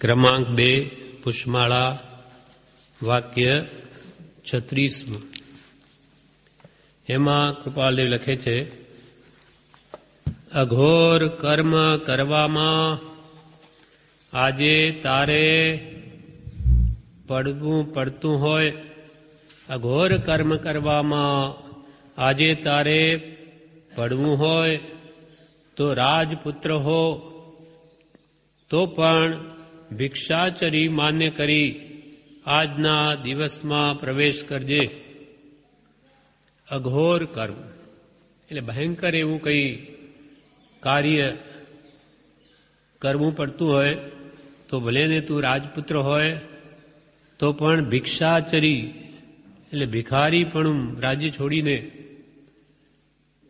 ક્રમાંક 2 પુષ્પમાળા વાક્ય 36. એમાં કૃપાલદેવ લખે છે, અઘોર કર્મ કરવામાં આજે તારે પડતું હોય, અઘોર કર્મ કરવામાં આજે તારે પડવું હોય તો રાજપુત્ર હો તો પણ ભિક્ષાચરી માન્ય કરી આજના દિવસમાં પ્રવેશ કરજે. અઘોર કર્મ એટલે ભયંકર એવું કંઈ કાર્ય કરવું પડતું હોય તો ભલે ને તું રાજપુત્ર હોય તો પણ ભિક્ષાચરી એટલે ભિખારી પણ રાજ્ય છોડીને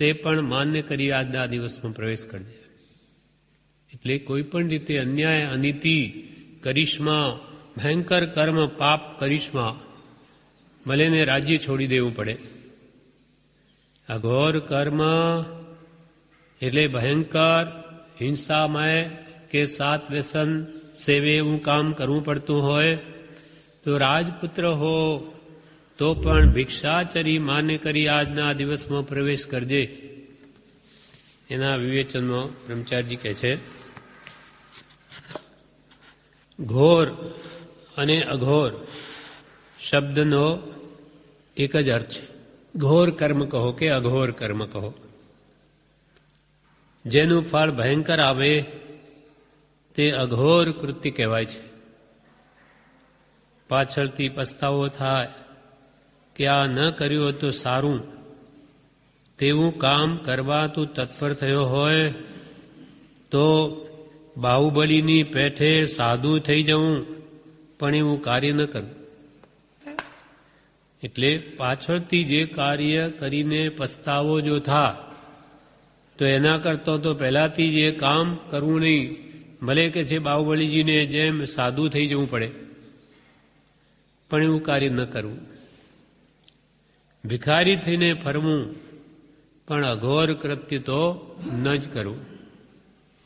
તે પણ માન્ય કરી આજના દિવસમાં પ્રવેશ કરજે. એટલે કોઈ પણ રીતે અન્યાય અનીતિ કરીશમાં, ભયંકર કર્મ પાપ કરીશમાં ભલે ને રાજ્ય છોડી દેવું પડે. અઘોર કર્મ એટલે ભયંકર હિંસામય કે સાત વ્યસન સેવે એવું કામ કરવું પડતું હોય તો રાજપુત્ર હો તો પણ ભિક્ષાચરી માન્ય કરી આજના દિવસમાં પ્રવેશ કરજે. એના વિવેચનમાં બ્રહ્મચારીજી કહે છે, ઘોર અને અઘોર શબ્દનો એક જ અર્થ છે. ઘોર કર્મ કહો કે અઘોર કર્મ કહો, જેનું ફળ ભયંકર આવે તે અઘોર કૃત્ય કહેવાય છે. પાછળથી પસ્તાવો થાય કે આ ન કર્યું તો સારું, તેવું કામ કરવા તું તત્પર થયો હોય તો બાહુબલીની પેઠે સાધુ થઈ જવું, પણ એવું કાર્ય ન કરવું. એટલે પાછળથી જે કાર્ય કરીને પસ્તાવો જો થાય તો એના કરતા તો પહેલાથી જે કામ કરવું નહીં. ભલે કે છે બાહુબલીજીને જેમ સાધુ થઈ જવું પડે, પણ એવું કાર્ય ન કરવું. ભિખારી થઈને ફરવું, પણ અઘોર કૃત્ય તો ન જ કરવું.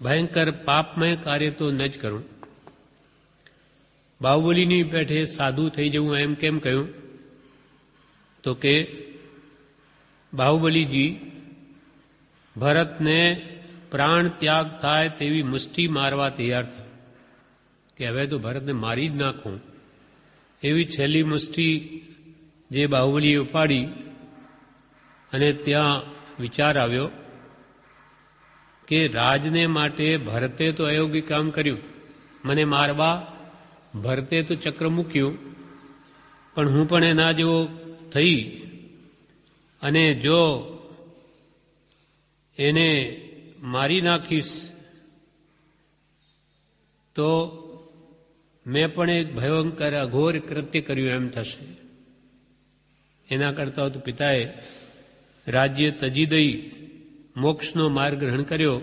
ભયંકર પાપમય કાર્ય તો ન જ કરવું. બાહુબલીની પેઠે સાધુ થઈ જવું એમ કેમ કહ્યું? તો કે બાહુબલીજી ભરતને પ્રાણ ત્યાગ થાય તેવી મુષ્ટિ મારવા તૈયાર થયા કે હવે તો ભરતને મારી જ નાખું. એવી છેલ્લી મુષ્ટિ જે બાહુબલીએ ઉપાડી અને ત્યાં વિચાર આવ્યો કે રાજને માટે ભરતે તો અયોગ્ય કામ કર્યું, મને મારવા ભરતે તો ચક્ર મૂક્યું, પણ હું પણ એના જેવો થઈ અને જો એને મારી નાખીશ તો મેં પણ એક ભયંકર અઘોર કૃત્ય કર્યું એમ થશે. એના કરતા તો પિતાએ રાજ્ય તજી દઈ મોક્ષનો માર્ગ ગ્રહણ કર્યો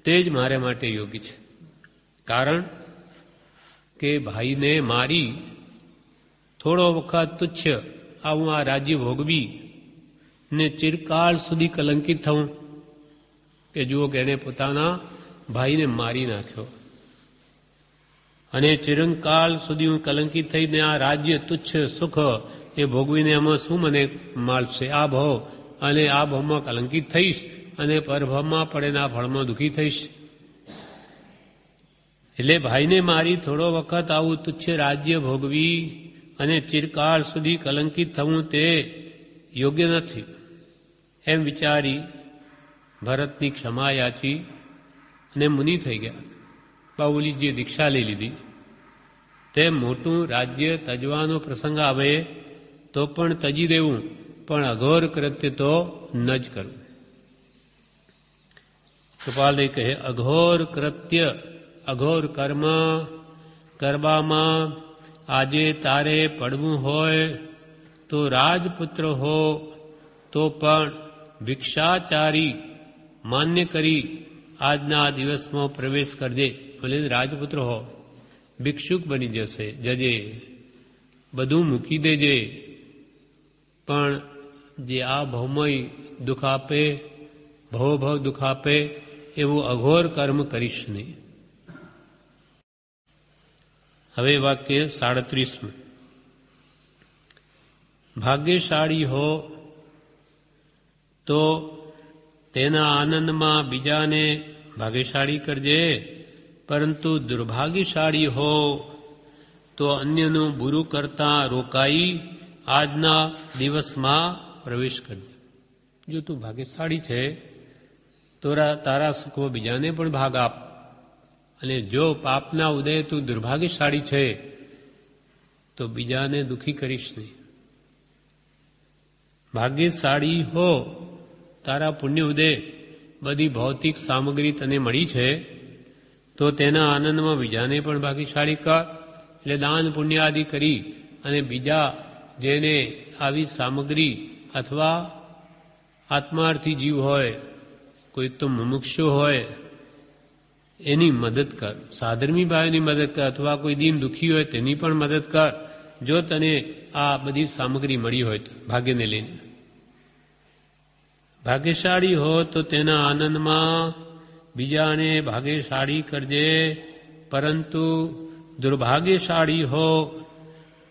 તે જ મારે માટે યોગ્ય છે. કારણ કે ભાઈને મારી થોડો વખત તુચ્છ આવું આ રાજ્ય ભોગવી ને ચિરકાળ સુધી કલંકિત થવું કે જુઓ કે એને પોતાના ભાઈને મારી નાખ્યો અને ચિરંકાળ સુધી હું કલંકિત થઈને આ રાજ્ય તુચ્છ સુખ એ ભોગવીને એમાં શું મને મળશે? આ ભાવ અને આ ભાવમાં કલંકિત થઈશ અને પરભાવમાં પડેના ફળમાં દુઃખી થઈશ. એટલે ભાઈને મારી થોડો વખત આવું તુચ્છ રાજ્ય ભોગવી અને ચિરકાળ સુધી કલંકિત થવું તે યોગ્ય નથી એમ વિચારી ભરતની ક્ષમા યાચી અને મુનિ થઈ ગયા. બાહુબલીજીએ દીક્ષા લઈ લીધી. તેમ મોટું રાજ્ય તજવાનો પ્રસંગ આવે તો પણ તજી દેવું, પણ અઘોર કૃત્ય તો ન જ કરવું. કૃપાલદેવ કહે, અઘોર કૃત્ય અઘોર કર્મ કરવામાં આજે તારે પડવું હોય તો રાજપુત્ર હો તો પણ ભિક્ષાચારી માન્ય કરી આજના દિવસમાં પ્રવેશ કરજે. ભલે રાજપુત્ર હો, ભિક્ષુક બની જજે, બધું મૂકી દેજે, પણ જે આ ભવમય દુઃખ આપે, ભવ દુઃખ આપે એવું અઘોર કર્મ કરીશ નહીં. હવે વાક્ય 37. ભાગ્યશાળી હો તો તેના આનંદમાં બીજાને ભાગ્યશાળી કરજે, પરંતુ દુર્ભાગ્યશાળી હો તો અન્યનું બુરું કરતા રોકાઈ આજના દિવસમાં પ્રવેશ કરજે. જો તું ભાગ્યશાળી છે તો તારા સુખમાં બીજાને પણ ભાગ આપ, અને જો પાપના ઉદય તું દુર્ભાગ્યશાળી છે તો બીજાને દુઃખી કરીશ નહીં. ભાગ્યશાળી હો, તારા પુણ્ય ઉદય બધી ભૌતિક સામગ્રી તને મળી છે તો તેના આનંદમાં બીજાને પણ ભાગ્યશાળી કર. એટલે દાન પુણ્ય આદિ કરી અને બીજા જેને આવી સામગ્રી અથવા આત્માર્થી જીવ હોય, કોઈ તો મુમુક્ષુ હોય, એની મદદ કર. સાધર્મી ભાઈની મદદ કર, અથવા કોઈ દીન દુઃખી હોય તેની પણ મદદ કર, જો તને આ બધી સામગ્રી મળી હોય તો ભાગ્યને લઈને. ભાગ્યશાળી હો તો તેના આનંદમાં બીજાને ભાગ્યશાળી કરજે, પરંતુ દુર્ભાગ્યશાળી હો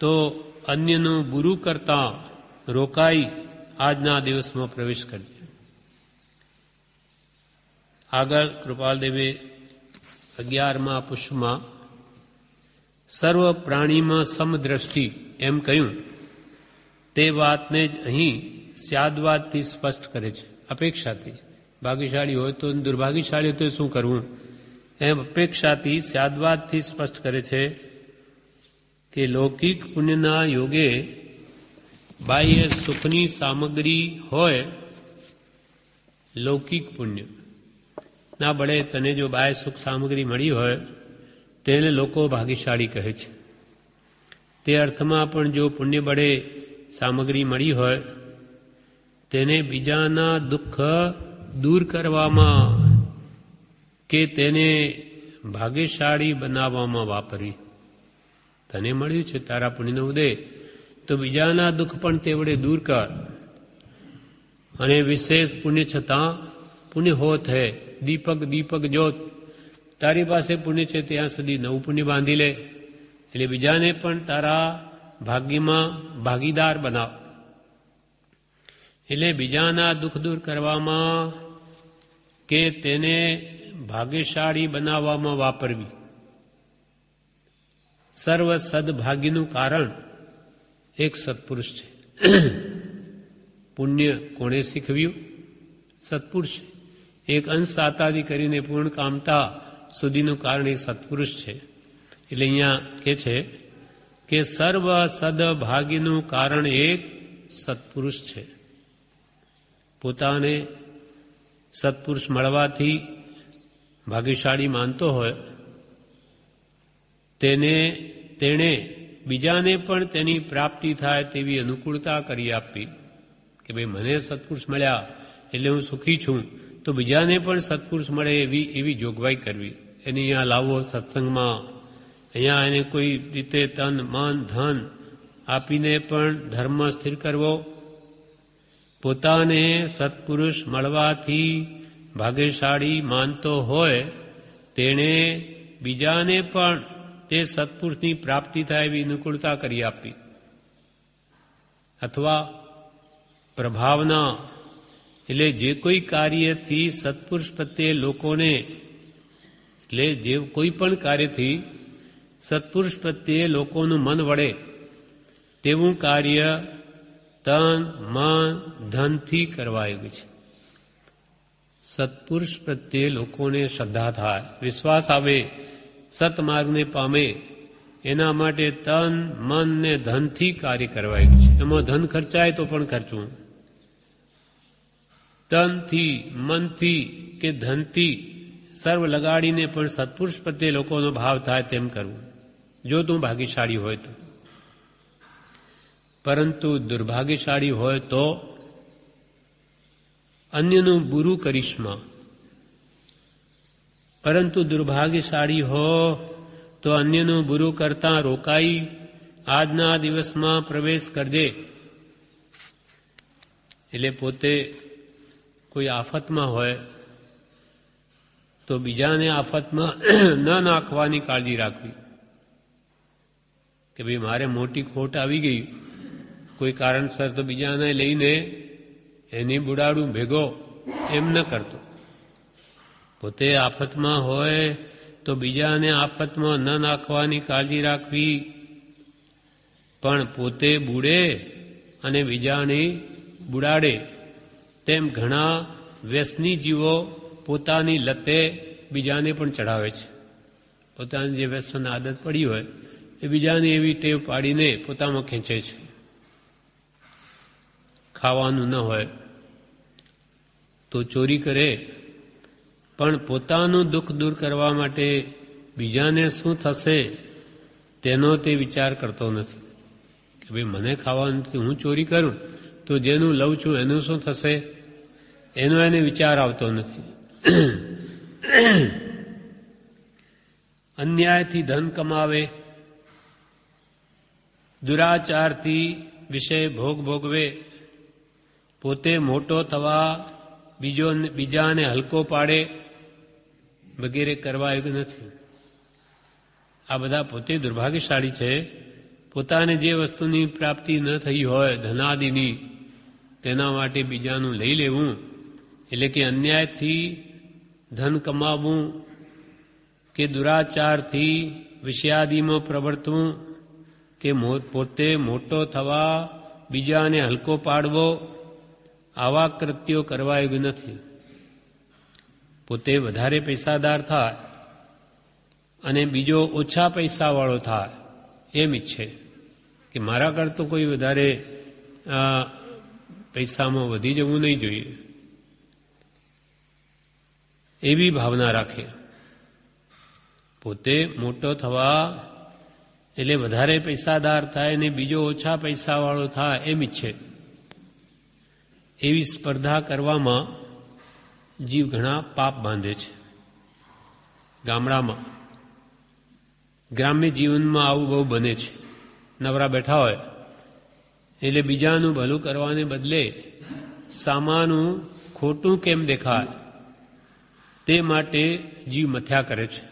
તો અન્યનું બુરું કરતા રોકાઈ આજના દિવસમાં પ્રવેશ કરજે. આગળ કૃપાલદેવે 11મા પુષ્પમાં સર્વ પ્રાણીમાં સમદ્રષ્ટિ એમ કહ્યું તે વાતને જ અહીં સ્યાદવાદથી સ્પષ્ટ કરે છે. અપેક્ષાથી ભાગ્યશાળી હોય તો દુર્ભાગ્યશાળી હોય તો શું કરવું, એમ અપેક્ષાથી સ્યાદવાદથી સ્પષ્ટ કરે છે કે લૌકિક પુણ્યના યોગે બાહ્ય સુખની સામગ્રી હોય, લૌકિક પુણ્ય ના બળે તને જો બાહ્ય સુખ સામગ્રી મળી હોય તેને લોકો ભાગ્યશાળી કહે છે. તે અર્થમાં પણ જો પુણ્ય બળે સામગ્રી મળી હોય તેને બીજાના દુઃખ દૂર કરવામાં કે તેને ભાગ્યશાળી બનાવવામાં વાપરવી. તને મળ્યું છે તારા પુણ્યનો ઉદય, તો બીજાના દુઃખ પણ તે વડે દૂર કર. અને વિશેષ પુણ્ય છતાં પુણ્ય હોત હે દીપક જોત, તારી પાસે પુણ્ય છે ત્યાં સુધી નવું પુણ્ય બાંધી લે, એટલે બીજાને પણ તારા ભાગ્યમાં ભાગીદાર બનાવ. એટલે બીજાના દુઃખ દૂર કરવામાં કે તેને ભાગ્યશાળી બનાવવામાં વાપરવી. સર્વ સદભાગ્યનું કારણ એક સત્પુરુષ છે. પુણ્ય કોણે શીખવ્યું? સત્પુરુષ. એક અંશ સાતાદી કરીને પૂર્ણ કામતા સુધીનું કારણ એક સત્પુરુષ છે. એટલે અહીંયા કે છે કે સર્વ સદભાગ્યનું કારણ એક સત્પુરુષ છે. પોતાને સત્પુરુષ મળવાથી ભાગ્યશાળી માનતો હોય તેણે બીજાને પણ તેની પ્રાપ્તિ થાય તેવી અનુકૂળતા કરી આપવી કે ભાઈ મને સત્પુરુષ મળ્યા એટલે હું સુખી છું, તો બીજાને પણ સત્પુરુષ મળે એવી જોગવાઈ કરવી. એને અહીંયા લાવવો સત્સંગમાં, અહીંયા એને કોઈ રીતે તન મન ધન આપીને પણ ધર્મ સ્થિર કરવો. પોતાને સત્પુરુષ મળવાથી ભાગ્યશાળી માનતો હોય તેણે બીજાને પણ તે સત્પુરુષની પ્રાપ્તિ થાય એવી અનુકૂળતા કરી આપવી. અથવા પ્રભાવના, એટલે જે કોઈ કાર્યથી સત્પુરુષ પ્રત્યે લોકોને, એટલે જે કોઈ પણ કાર્યથી સત્પુરુષ પ્રત્યે લોકોનું મન વળે તેવું કાર્ય તન મન ધનથી કરવાયું છે. સત્પુરુષ પ્રત્યે લોકોને શ્રદ્ધા થાય, વિશ્વાસ આવે, સતમાર્ગને પામે, એના માટે તન મન ને ધનથી કાર્ય કરવાયું છે. એમાં ધન ખર્ચાય તો પણ ખર્ચવું, તનથી મનથી કે ધનથી સર્વ લગાડીને પણ સત્પુરુષ પ્રત્યે લોકોનો ભાવ થાય તેમ કરવું, જો તું ભાગ્યશાળી હોય તો. પરંતુ દુર્ભાગ્યશાળી હોય તો અન્યનું બુરું કરીશમાં. પરંતુ દુર્ભાગ્યશાળી હો તો અન્યનું બુરું કરતા રોકાઈ આજના દિવસમાં પ્રવેશ કરજે. એટલે પોતે કોઈ આફતમાં હોય તો બીજાને આફતમાં ન નાખવાની કાળજી રાખવી. કે ભાઈ મારે મોટી ખોટ આવી ગઈ કોઈ કારણસર, તો બીજાને લઈને એની બુડાડું ભેગો, એમ ન કરતો. પોતે આફતમાં હોય તો બીજાને આફતમાં ન નાખવાની કાળજી રાખવી, પણ પોતે બુડે અને બીજાને બુડાડે. તેમ ઘણા વ્યસની જીવો પોતાની લતે બીજાને પણ ચડાવે છે. પોતાની જે વ્યસન આદત પડી હોય એ બીજાને એવી ટેવ પાડીને પોતામાં ખેંચે છે. ખાવાનું ન હોય તો ચોરી કરે, પણ પોતાનું દુઃખ દૂર કરવા માટે બીજાને શું થશે તેનો તે વિચાર કરતો નથી કે ભાઈ મને ખાવાનું નથી, હું ચોરી કરું તો જેનું લઉં છું એનું શું થશે, એનો એને વિચાર આવતો નથી. અન્યાયથી ધન કમાવે, દુરાચારથી વિષય ભોગ ભોગવે, પોતે મોટો થવા બીજાને હલકો પાડે વગેરે કરવા એવું નથી. આ બધા પોતે દુર્ભાગ્યશાળી છે. પોતાને જે વસ્તુની પ્રાપ્તિ ન થઈ હોય ધનાદિની, તેના માટે બીજાનું લઈ લેવું, એટલે કે અન્યાયથી ધન કમાવવું કે દુરાચારથી વિષયાદિમાં પ્રવર્તવું કે પોતે મોટો થવા બીજાને હલકો પાડવો, આવા કૃત્યો કરવા યોગ્ય નથી. પોતે વધારે પૈસાદાર થાય અને બીજો ઓછા પૈસાવાળો થાય એમ ઈચ્છે કે મારા કરતાં કોઈ વધારે પૈસામાં વધી જવું નહીં જોઈએ, એવી ભાવના રાખે. પોતે મોટો થવા એટલે વધારે પૈસાદાર થાય અને બીજો ઓછા પૈસાવાળો થાય એમ ઈચ્છે. એવી સ્પર્ધા કરવામાં જીવ ઘણા પાપ બાંધે છે. ગામડામાં ગ્રામ્ય જીવનમાં આવું બહુ બને છે. નવરા બેઠા હોય એટલે બીજાનું ભલું કરવાને બદલે સામાનું ખોટું કેમ દેખાય તે માટે જીવ મથ્યા કરે છે.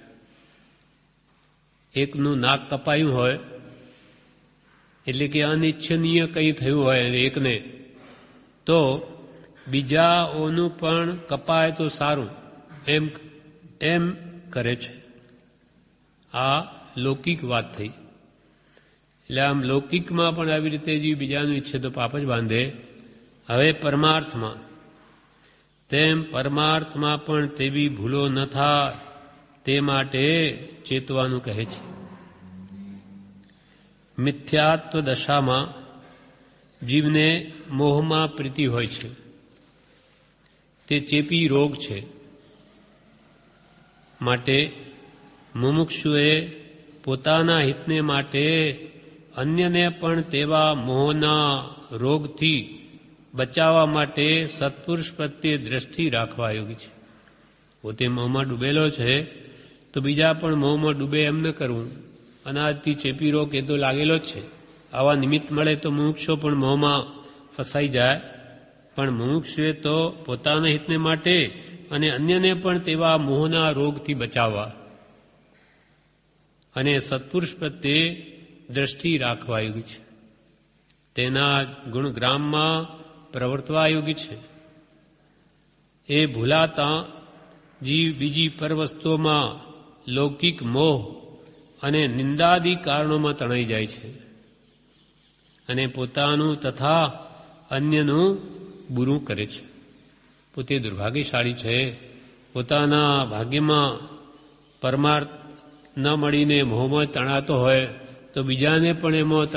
એકનું નાક કપાયું હોય એટલે કે અનિચ્છનીય કંઈ થયું હોય એકને, તો બીજાઓનું પણ કપાય તો સારું એમ કરે છે. આ લૌકિક વાત થઈ. એટલે આમ લૌકિકમાં પણ આવી રીતે જે બીજાનું ઈચ્છે તો પાપ જ બાંધે. હવે પરમાર્થમાં, તેમ પરમાર્થમાં પણ તેવી ભૂલો ન થાય તે માટે ચેતવાનું કહે છે. મિથ્યાત્વ દશામાં જીવને મોહમાં પ્રીતિ હોય છે. તે ચેપી રોગ છે. માટે મુમુક્ષુએ પોતાના હિતને માટે અન્યને પણ તેવા મોહના રોગથી બચાવવા માટે સત્પુરુષ પ્રત્યે દ્રષ્ટિ રાખવા યોગ્ય છે. પોતે મોહમાં ડૂબેલો છે તો બીજા પણ મોહમાં ડૂબે એમ ન કરવું. અનાદિથી ચેપી રોગ એ તો લાગેલો જ છે. આવા નિમિત્ત મળે તો મુમુક્ષો પણ મોહમાં ફસાઈ જાય. પણ મુમુક્ષુએ તો પોતાના હિતને માટે અને અન્યને પણ તેવા મોહના રોગથી બચાવવા અને સત્પુરુષ પ્રત્યે દ્રષ્ટિ રાખવા યોગ્ય છે. તેના ગુણગ્રામમાં પ્રવર્તવા યોગ્ય છે. એ ભૂલાતા જીવ બીજી પરવસ્તુઓમાં લૌકિક મોહ અને નિંદાદી કારણોમાં તણાઈ જાય છે અને પોતાનું તથા અન્યનું બુરું કરે છે. પોતે દુર્ભાગ્યશાળી છે. પોતાના ભાગ્યમાં પરમાર્થ ન મળીને મોહમાં તણાતો હોય તો બીજાને પણ એમાં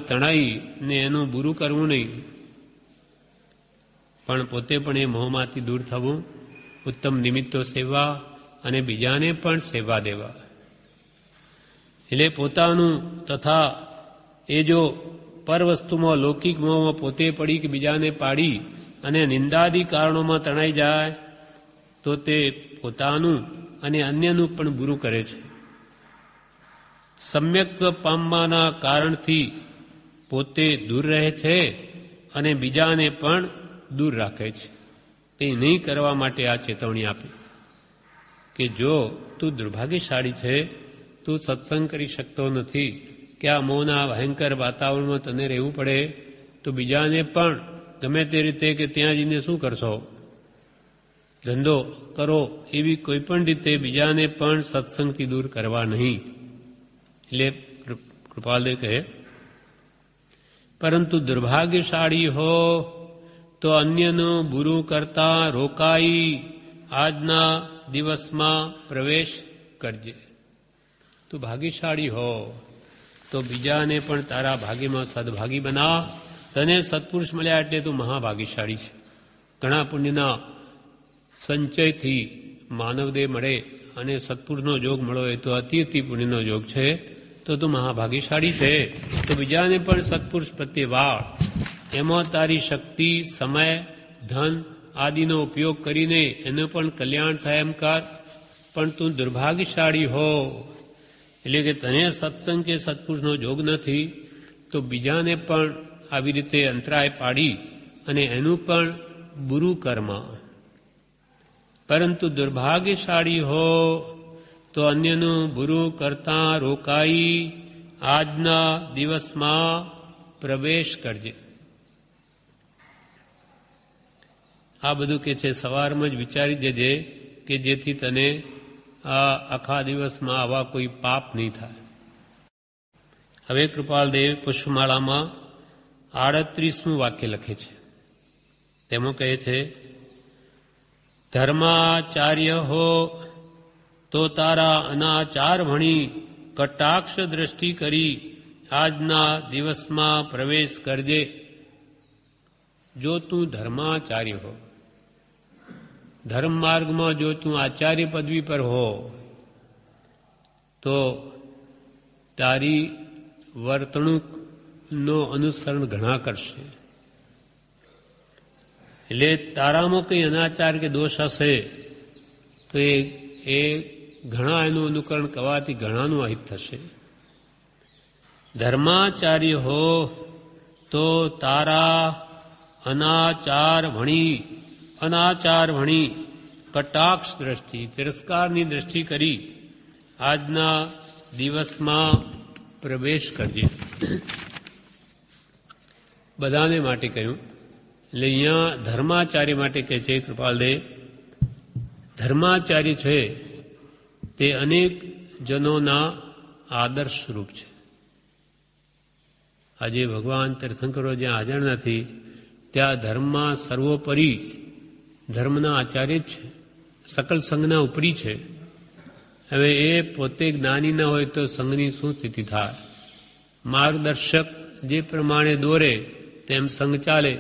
તણાઈને એનું બુરું કરવું નહીં, પણ પોતે પણ એ મોહમાંથી દૂર થવું, ઉત્તમ નિમિત્તો સેવા અને બીજાને પણ સેવા દેવા. એટલે પોતાનું તથા એ જો પરવસ્તુમાં લૌકિક મોહમાં પોતે પડી કે બીજાને પાડી અને નિંદાદી કારણોમાં તણાઈ જાય તો તે પોતાનું અને અન્યનું પણ બુરું કરે છે. સમ્યક્ત્વ પામવાના કારણથી પોતે દૂર રહે છે અને બીજાને પણ દૂર રાખે છે. તે નહીં કરવા માટે આ ચેતવણી આપી કે જો તું દુર્ભાગ્યશાળી છે, તું સત્સંગ કરી શકતો નથી, કે આ મોહના ભયંકર વાતાવરણમાં તને રહેવું પડે તો બીજાને પણ ગમે તે રીતે કે ત્યાં જઈને શું કરશો, ધંધો કરો, એવી કોઈ પણ રીતે બીજાને પણ સત્સંગથી દૂર કરવા નહીં. એટલે કૃપાલદેવ કહે, પરંતુ દુર્ભાગ્યશાળી હો તો અન્યનું બુરું કરતા રોકાઈ આજના દિવસમાં પ્રવેશ કરજે. તું ભાગ્યશાળી હો તો બીજાને પણ તારા ભાગ્યમાં સદભાગી બના. તને સત્પુરુષ મળ્યા એટલે તું મહાભાગ્યશાળી છે. ઘણા પુણ્યના સંચયથી માનવદેહ મળે અને સત્પુરુષનો જોગ મળો એ તો અતિ અતિ પુણ્યનો જોગ છે. તો તું મહાભાગ્યશાળી છે. તો બીજાને પણ સત્પુરુષ પ્રત્યે વાળ. એમાં તારી શક્તિ, સમય, ધન આદિનો ઉપયોગ કરીને એનું પણ કલ્યાણ થાય એમ કર. પણ તું દુર્ભાગ્યશાળી હો એટલે કે તને સત્સંગ કે સત્પુરુષનો જોગ નથી તો બીજાને પણ આવી રીતે અંતરાય પાડી અને એનું પણ બુરું કર્મ. પરંતુ દુર્ભાગ્યશાળી હો તો અન્યનું બુરું કરતા રોકાઈ આજના દિવસમાં પ્રવેશ કરજે. આ બધું કે છે સવારમાં જ વિચારી દેજે કે જેથી તને આ આખા દિવસમાં આવા કોઈ પાપ નહીં થાય. હવે કૃપાલદેવ પુષ્પમાળામાં 38મું વાક્ય લખે છે. તેમાં કહે છે, ધર્માચાર્ય હો તો તારા અનાચાર ભણી કટાક્ષ દ્રષ્ટિ કરી આજના દિવસમાં પ્રવેશ કરજે. જો તું ધર્માચાર્ય હો, ધર્મ માર્ગમાં જો તું આચાર્ય પદવી પર હો તો તારી વર્તણૂકનો અનુસરણ ઘણા કરશે. એટલે તારામાં કંઈ અનાચાર કે દોષ હશે તો એ ઘણા એનું અનુકરણ કરવાથી ઘણાનું અહિત થશે. ધર્માચાર્ય હો તો તારા અનાચાર ભણી કટાક્ષ દ્રષ્ટિ, તિરસ્કારની દ્રષ્ટિ કરી આજના દિવસમાં પ્રવેશ કરજે. બધાને માટે કહ્યું. એટલે અહીંયા ધર્માચાર્ય માટે કહે છે કૃપાલદેવ, ધર્માચાર્ય છે તે અનેક જનોના આદર્શ રૂપ છે. આજે ભગવાન તીર્થંકરો જ્યાં હાજર નથી ત્યાં ધર્મમાં સર્વોપરી ધર્મના આચાર્ય જ છે, સકલ સંઘના ઉપરી છે. હવે એ પોતે જ્ઞાની ન હોય તો સંઘની શું સ્થિતિ થાય? માર્ગદર્શક જે પ્રમાણે દોરે તેમ સંઘ ચાલે,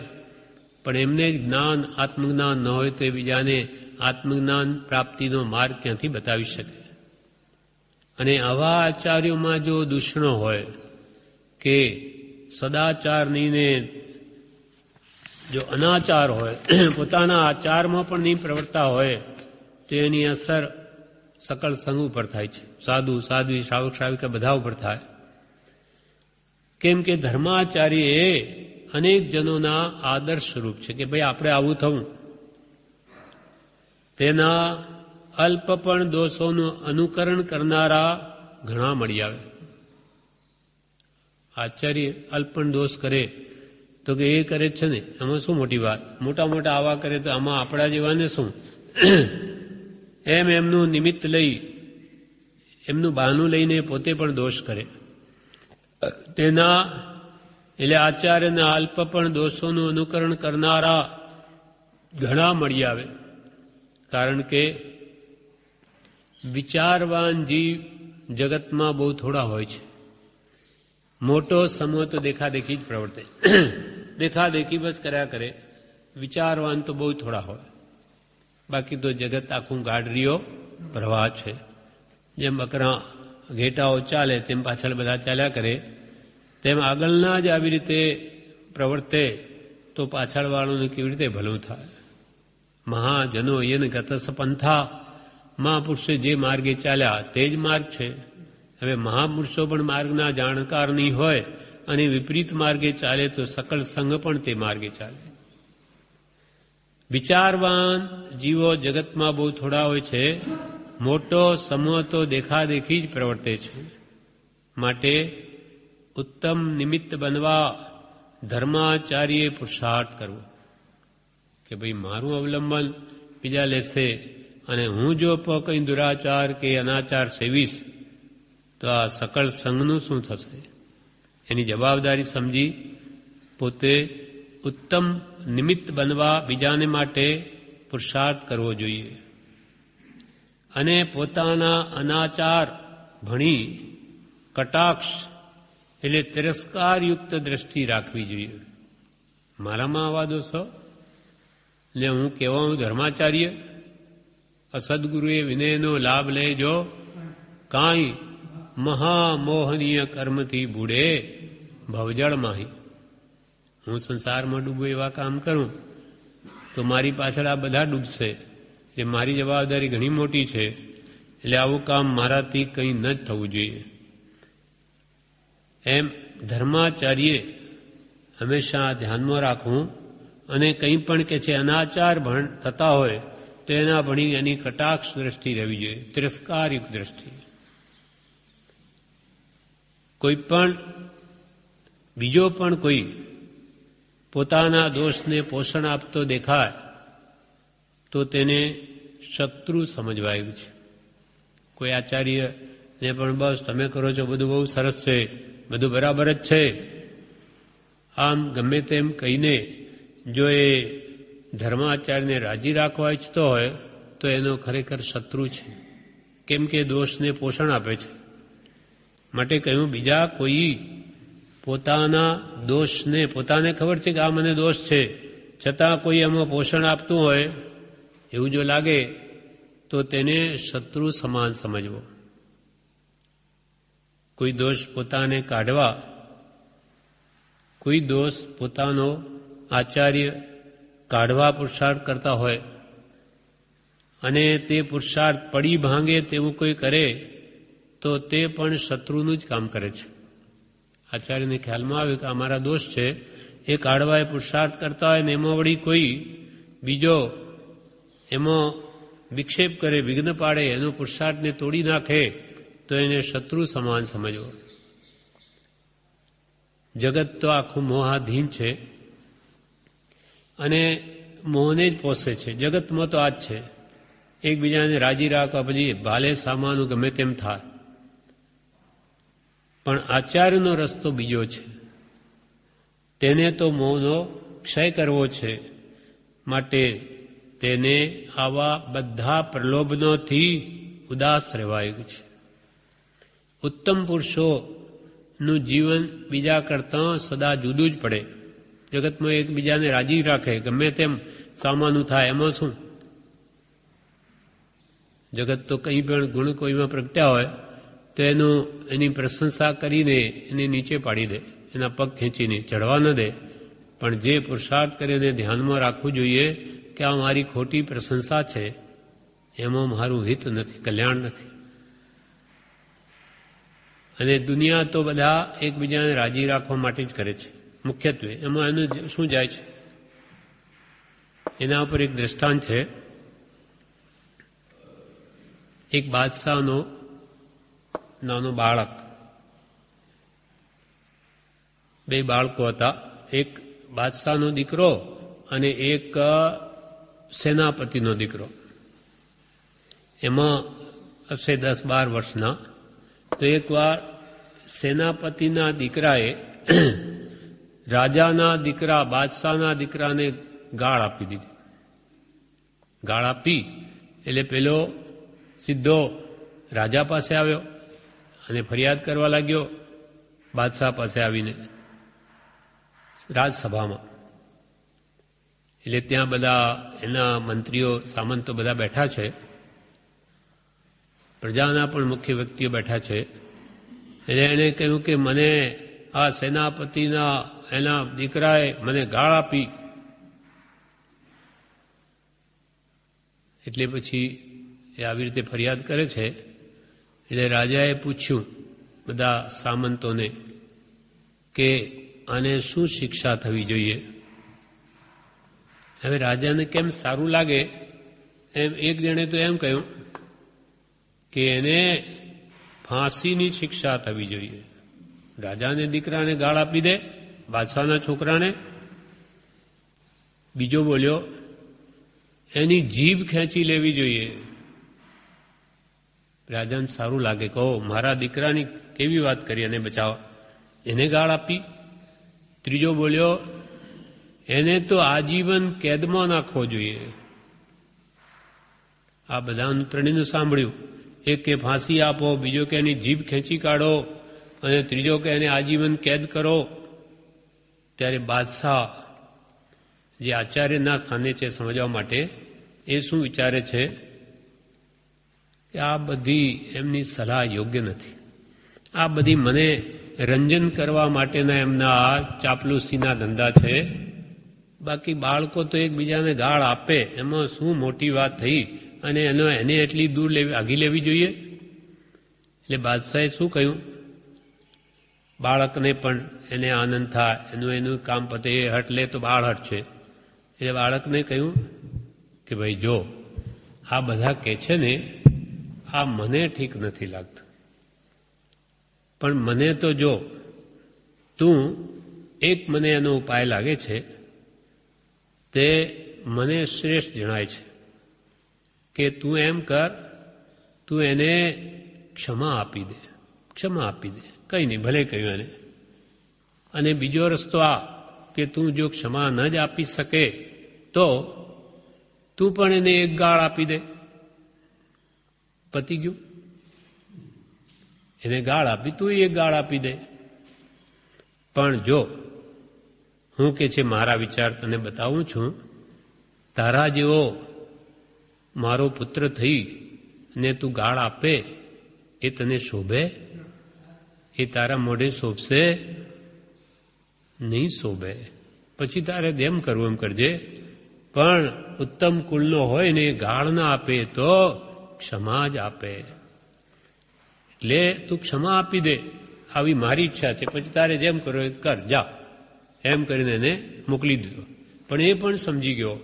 પણ એમને જ્ઞાન આત્મજ્ઞાન ન હોય તો એ બીજાને આત્મજ્ઞાન પ્રાપ્તિનો માર્ગ ક્યાંથી બતાવી શકે? અને આવા આચાર્યોમાં જો દૂષણો હોય કે સદાચારની ને જો અનાચાર હોય, પોતાના આચારમાં પણ નહીં પ્રવર્તા હોય તો એની અસર સકલ સંઘ ઉપર થાય છે. સાધુ, સાધ્વી, શ્રાવક, શ્રાવિકા બધા ઉપર થાય. કેમ કે ધર્માચાર્ય એ અનેક જનોના આદર્શ સ્વરૂપ છે કે ભાઈ આપણે આવું થવું. તેના અલ્પ પણ દોષોનું અનુકરણ કરનારા ઘણા મળી આવે. આચાર્ય અલ્પ પણ દોષ કરે તો કે એ કરે છે ને એમાં શું મોટી વાત, મોટા મોટા આવા કરે તો આમાં આપણા જેવાને શું? એમ એમનું નિમિત્ત લઈ, એમનું બહાનું લઈને પોતે પણ દોષ કરે. તેના એટલે આચાર્યના અલ્પ પણ દોષોનું અનુકરણ કરનારા ઘણા મળી આવે. કારણ કે વિચારવાન જીવ જગતમાં બહુ થોડા હોય છે. મોટો સમૂહ તો દેખાદેખી જ પ્રવર્તે, દેખાદેખી બસ કર્યા કરે. વિચારવાન તો બહુ થોડા હોય. બાકી તો જગત આખું ગાડરીઓ પ્રવાહ છે. જેમ બકરા ઘેટાઓ ચાલે તેમ પાછળ બધા ચાલ્યા કરે, તેમ આગળના જ આવી રીતે પ્રવર્તે તો પાછળવાળાનું કેવી રીતે ભલું થાય? મહાજનો યન ગતસ પંથા, મહાપુરુષે જે માર્ગે ચાલ્યા તે જ માર્ગ છે. હવે મહાપુરુષો પણ માર્ગના જાણકાર નહીં હોય અને વિપરીત માર્ગે ચાલે તો સકલ સંઘ પણ તે માર્ગે ચાલે. વિચારવાન જીવો જગતમાં બહુ થોડા હોય છે. મોટો સમૂહ તો દેખાદેખી જ પ્રવર્તે છે. માટે ઉત્તમ નિમિત્ત બનવા ધર્માચાર્યે પુરુષાર્થ કરવો કે ભાઈ મારું અવલંબન બીજા લેશે અને હું જો કંઈ દુરાચાર કે અનાચાર સેવીશ તો આ સકળ સંઘનું શું થશે? એની જવાબદારી સમજી પોતે ઉત્તમ નિમિત્ત બનવા બીજાને માટે પુરુષાર્થ કરવો જોઈએ અને પોતાના અનાચાર ભણી કટાક્ષ એટલે તિરસ્કારયુક્ત દ્રષ્ટિ રાખવી જોઈએ. મારામાં આવા દોષો ને હું કહેવા હું ધર્માચાર્ય અસદગુરુએ વિનયનો લાભ લેજો કાંઈ મહામોહનીય કર્મથી બુડે ભવજળ માહી. હું સંસારમાં ડૂબું એવા કામ કરું તો મારી પાછળ આ બધા ડૂબશે. એટલે મારી જવાબદારી ઘણી મોટી છે. એટલે આવું કામ મારાથી કંઈ ન જ થવું જોઈએ. એમ ધર્માચાર્યે હંમેશા ધ્યાનમાં રાખવું અને કંઈ પણ કે છે અનાચાર થતા હોય તો એના ભણી એની કટાક્ષ દ્રષ્ટિ રહેવી જોઈએ, તિરસ્કારયુક્ત દ્રષ્ટિ. કોઈ પણ બીજો પણ કોઈ પોતાના દોષને પોષણ આપતો દેખાય તો તેને શત્રુ સમજવાયું છે. કોઈ આચાર્યને પણ બસ તમે કરો છો બધું બહુ સરસ છે, બધું બરાબર જ છે, આમ ગમે તેમ કહીને જો એ ધર્માચાર્યને રાજી રાખવા ઈચ્છતો હોય તો એનો ખરેખર શત્રુ છે. કેમ કે દોષને પોષણ આપે છે. માટે કહ્યું બીજા કોઈ પોતાના દોષને, પોતાને ખબર છે કે આ મને દોષ છે, છતાં કોઈ એમાં પોષણ આપતું હોય એવું જો લાગે તો તેને શત્રુ સમાન સમજવો. કોઈ દોષ પોતાને કાઢવા, કોઈ દોષ પોતાનો આચાર્ય કાઢવા પુરુષાર્થ કરતા હોય અને તે પુરુષાર્થ પડી ભાંગે તેવું કોઈ કરે તો તે પણ શત્રુનું જ કામ કરે છે. આચાર્યને ખ્યાલમાં આવે કે અમારા દોષ છે એ કાઢવા એ પુરુષાર્થ કરતા હોય ને એમાં વળી કોઈ બીજો એમાં વિક્ષેપ કરે, વિઘ્ન પાડે, એનો પુરુષાર્થને તોડી નાખે તો એને શત્રુ સમાન સમજવો. જગત તો આખું મોહાધીન છે અને મોહને જ પોષે છે. જગતમાં તો આ જ છે, એકબીજાને રાજી રાખવા પછી ભાલે સામાનું ગમે તેમ થાય. પણ આચાર્યનો રસ્તો બીજો છે. તેને તો મોહનો ક્ષય કરવો છે. માટે તેને આવા બધા પ્રલોભનોથી ઉદાસ રહેવાયું છે. ઉત્તમ પુરુષોનું જીવન બીજા કરતાં સદા જુદું જ પડે. જગતમાં એકબીજાને રાજી રાખે, ગમે તેમ સામાનું થાય, એમાં શું? જગત તો કંઈ પણ ગુણ કોઈમાં પ્રગટ્યા હોય તો એની પ્રશંસા કરીને એને નીચે પાડી દે, એના પગ ખેંચીને ચઢવા ન દે. પણ જે પુરુષાર્થ કરીને ધ્યાનમાં રાખવું જોઈએ કે આ મારી ખોટી પ્રશંસા છે, એમાં મારું હિત નથી, કલ્યાણ નથી. અને દુનિયા તો બધા એકબીજાને રાજી રાખવા માટે જ કરે છે મુખ્યત્વે. એમાં એનું શું જાય છે? એના ઉપર એક દ્રષ્ટાંત છે. એક બાદશાહનો નાનો બાળક, બે બાળકો હતા, એક બાદશાહનો દીકરો અને એક સેનાપતિનો દીકરો. એમાં હશે 10-12 વર્ષના. તો એકવાર સેનાપતિના દીકરાએ રાજાના દીકરા, બાદશાહના દીકરાને ગાળ આપી દીધી. ગાળ આપી એટલે પેલો સીધો રાજા પાસે આવ્યો અને ફરિયાદ કરવા લાગ્યો બાદશાહ પાસે આવીને રાજસભામાં. એટલે ત્યાં બધા એના મંત્રીઓ, સામંતો બધા બેઠા છે, પ્રજાના પણ મુખ્ય વ્યક્તિઓ બેઠા છે. એટલે એણે કહ્યું કે મને આ સેનાપતિના એના દીકરાએ મને ગાળ આપી. એટલે પછી એ આવી રીતે ફરિયાદ કરે છે. એટલે રાજાએ પૂછ્યું બધા સામંતોને કે આને શું શિક્ષા થવી જોઈએ. હવે રાજાને કેમ સારું લાગે એમ એક જણે તો એમ કહ્યું કે એને ફાંસીની શિક્ષા થવી જોઈએ. રાજાને દીકરાને ગાળ આપી દે, બાદશાહના છોકરાને. બીજો બોલ્યો, એની જીભ ખેંચી લેવી જોઈએ. રાજાને સારું લાગે, કહો મારા દીકરાની કેવી વાત કરી, એને બચાવો, એને ગાળ આપી. ત્રીજો બોલ્યો, એને તો આજીવન કેદમાં નાખવો જોઈએ. આ બધાનું ત્રણેયનું સાંભળ્યું. એક કે ફાંસી આપો, બીજો કે એની જીભ ખેંચી કાઢો, અને ત્રીજો કે એને આજીવન કેદ કરો. ત્યારે બાદશાહ જે આચાર્યના સ્થાને છે સમજવા માટે, એ શું વિચારે છે કે આ બધી એમની સલાહ યોગ્ય નથી. આ બધી મને રંજન કરવા માટેના એમના ચાપલુસીના ધંધા છે. બાકી બાળકો તો એકબીજાને ગાળ આપે, એમાં શું મોટી વાત થઈ, અને એને એટલી દૂર આગી લેવી જોઈએ. એટલે બાદશાહે શું કહ્યું, બાળકને પણ એને આનંદ થાય, એનું કામ પતે, એ હટ લે તો બાળ હટ છે. એટલે બાળકને કહ્યું કે ભાઈ જો આ બધા કે છે ને, આ મને ઠીક નથી લાગતું, પણ મને તો જો તું એક મને એનો ઉપાય લાગે છે, તે મને શ્રેષ્ઠ જણાય છે કે તું એમ કર, તું એને ક્ષમા આપી દે, ક્ષમા આપી દે, કંઈ નહીં, ભલે કહ્યું એને. અને બીજો રસ્તો આ કે તું જો ક્ષમા ન જ આપી શકે તો તું પણ એને એક ગાળ આપી દે, પતી ગયું. એને ગાળ આપી, તું એક ગાળ આપી દે. પણ જો હું કે છે મારા વિચાર તને બતાવું છું, તારા જેવો મારો પુત્ર થઈ ને તું ગાળ આપે, એ તને શોભે? એ તારા મોઢે શોભશે નહીં? શોભે. પછી તારે જેમ કરવું એમ કરજે, પણ ઉત્તમ કુળનો હોય ને ગાળ ના આપે તો ક્ષમા જ આપે. એટલે તું ક્ષમા આપી દે, આવી મારી ઈચ્છા છે, પછી તારે જેમ કરો એ કર, જા, એમ કરીને એને મોકલી દીધો. પણ એ પણ સમજી ગયો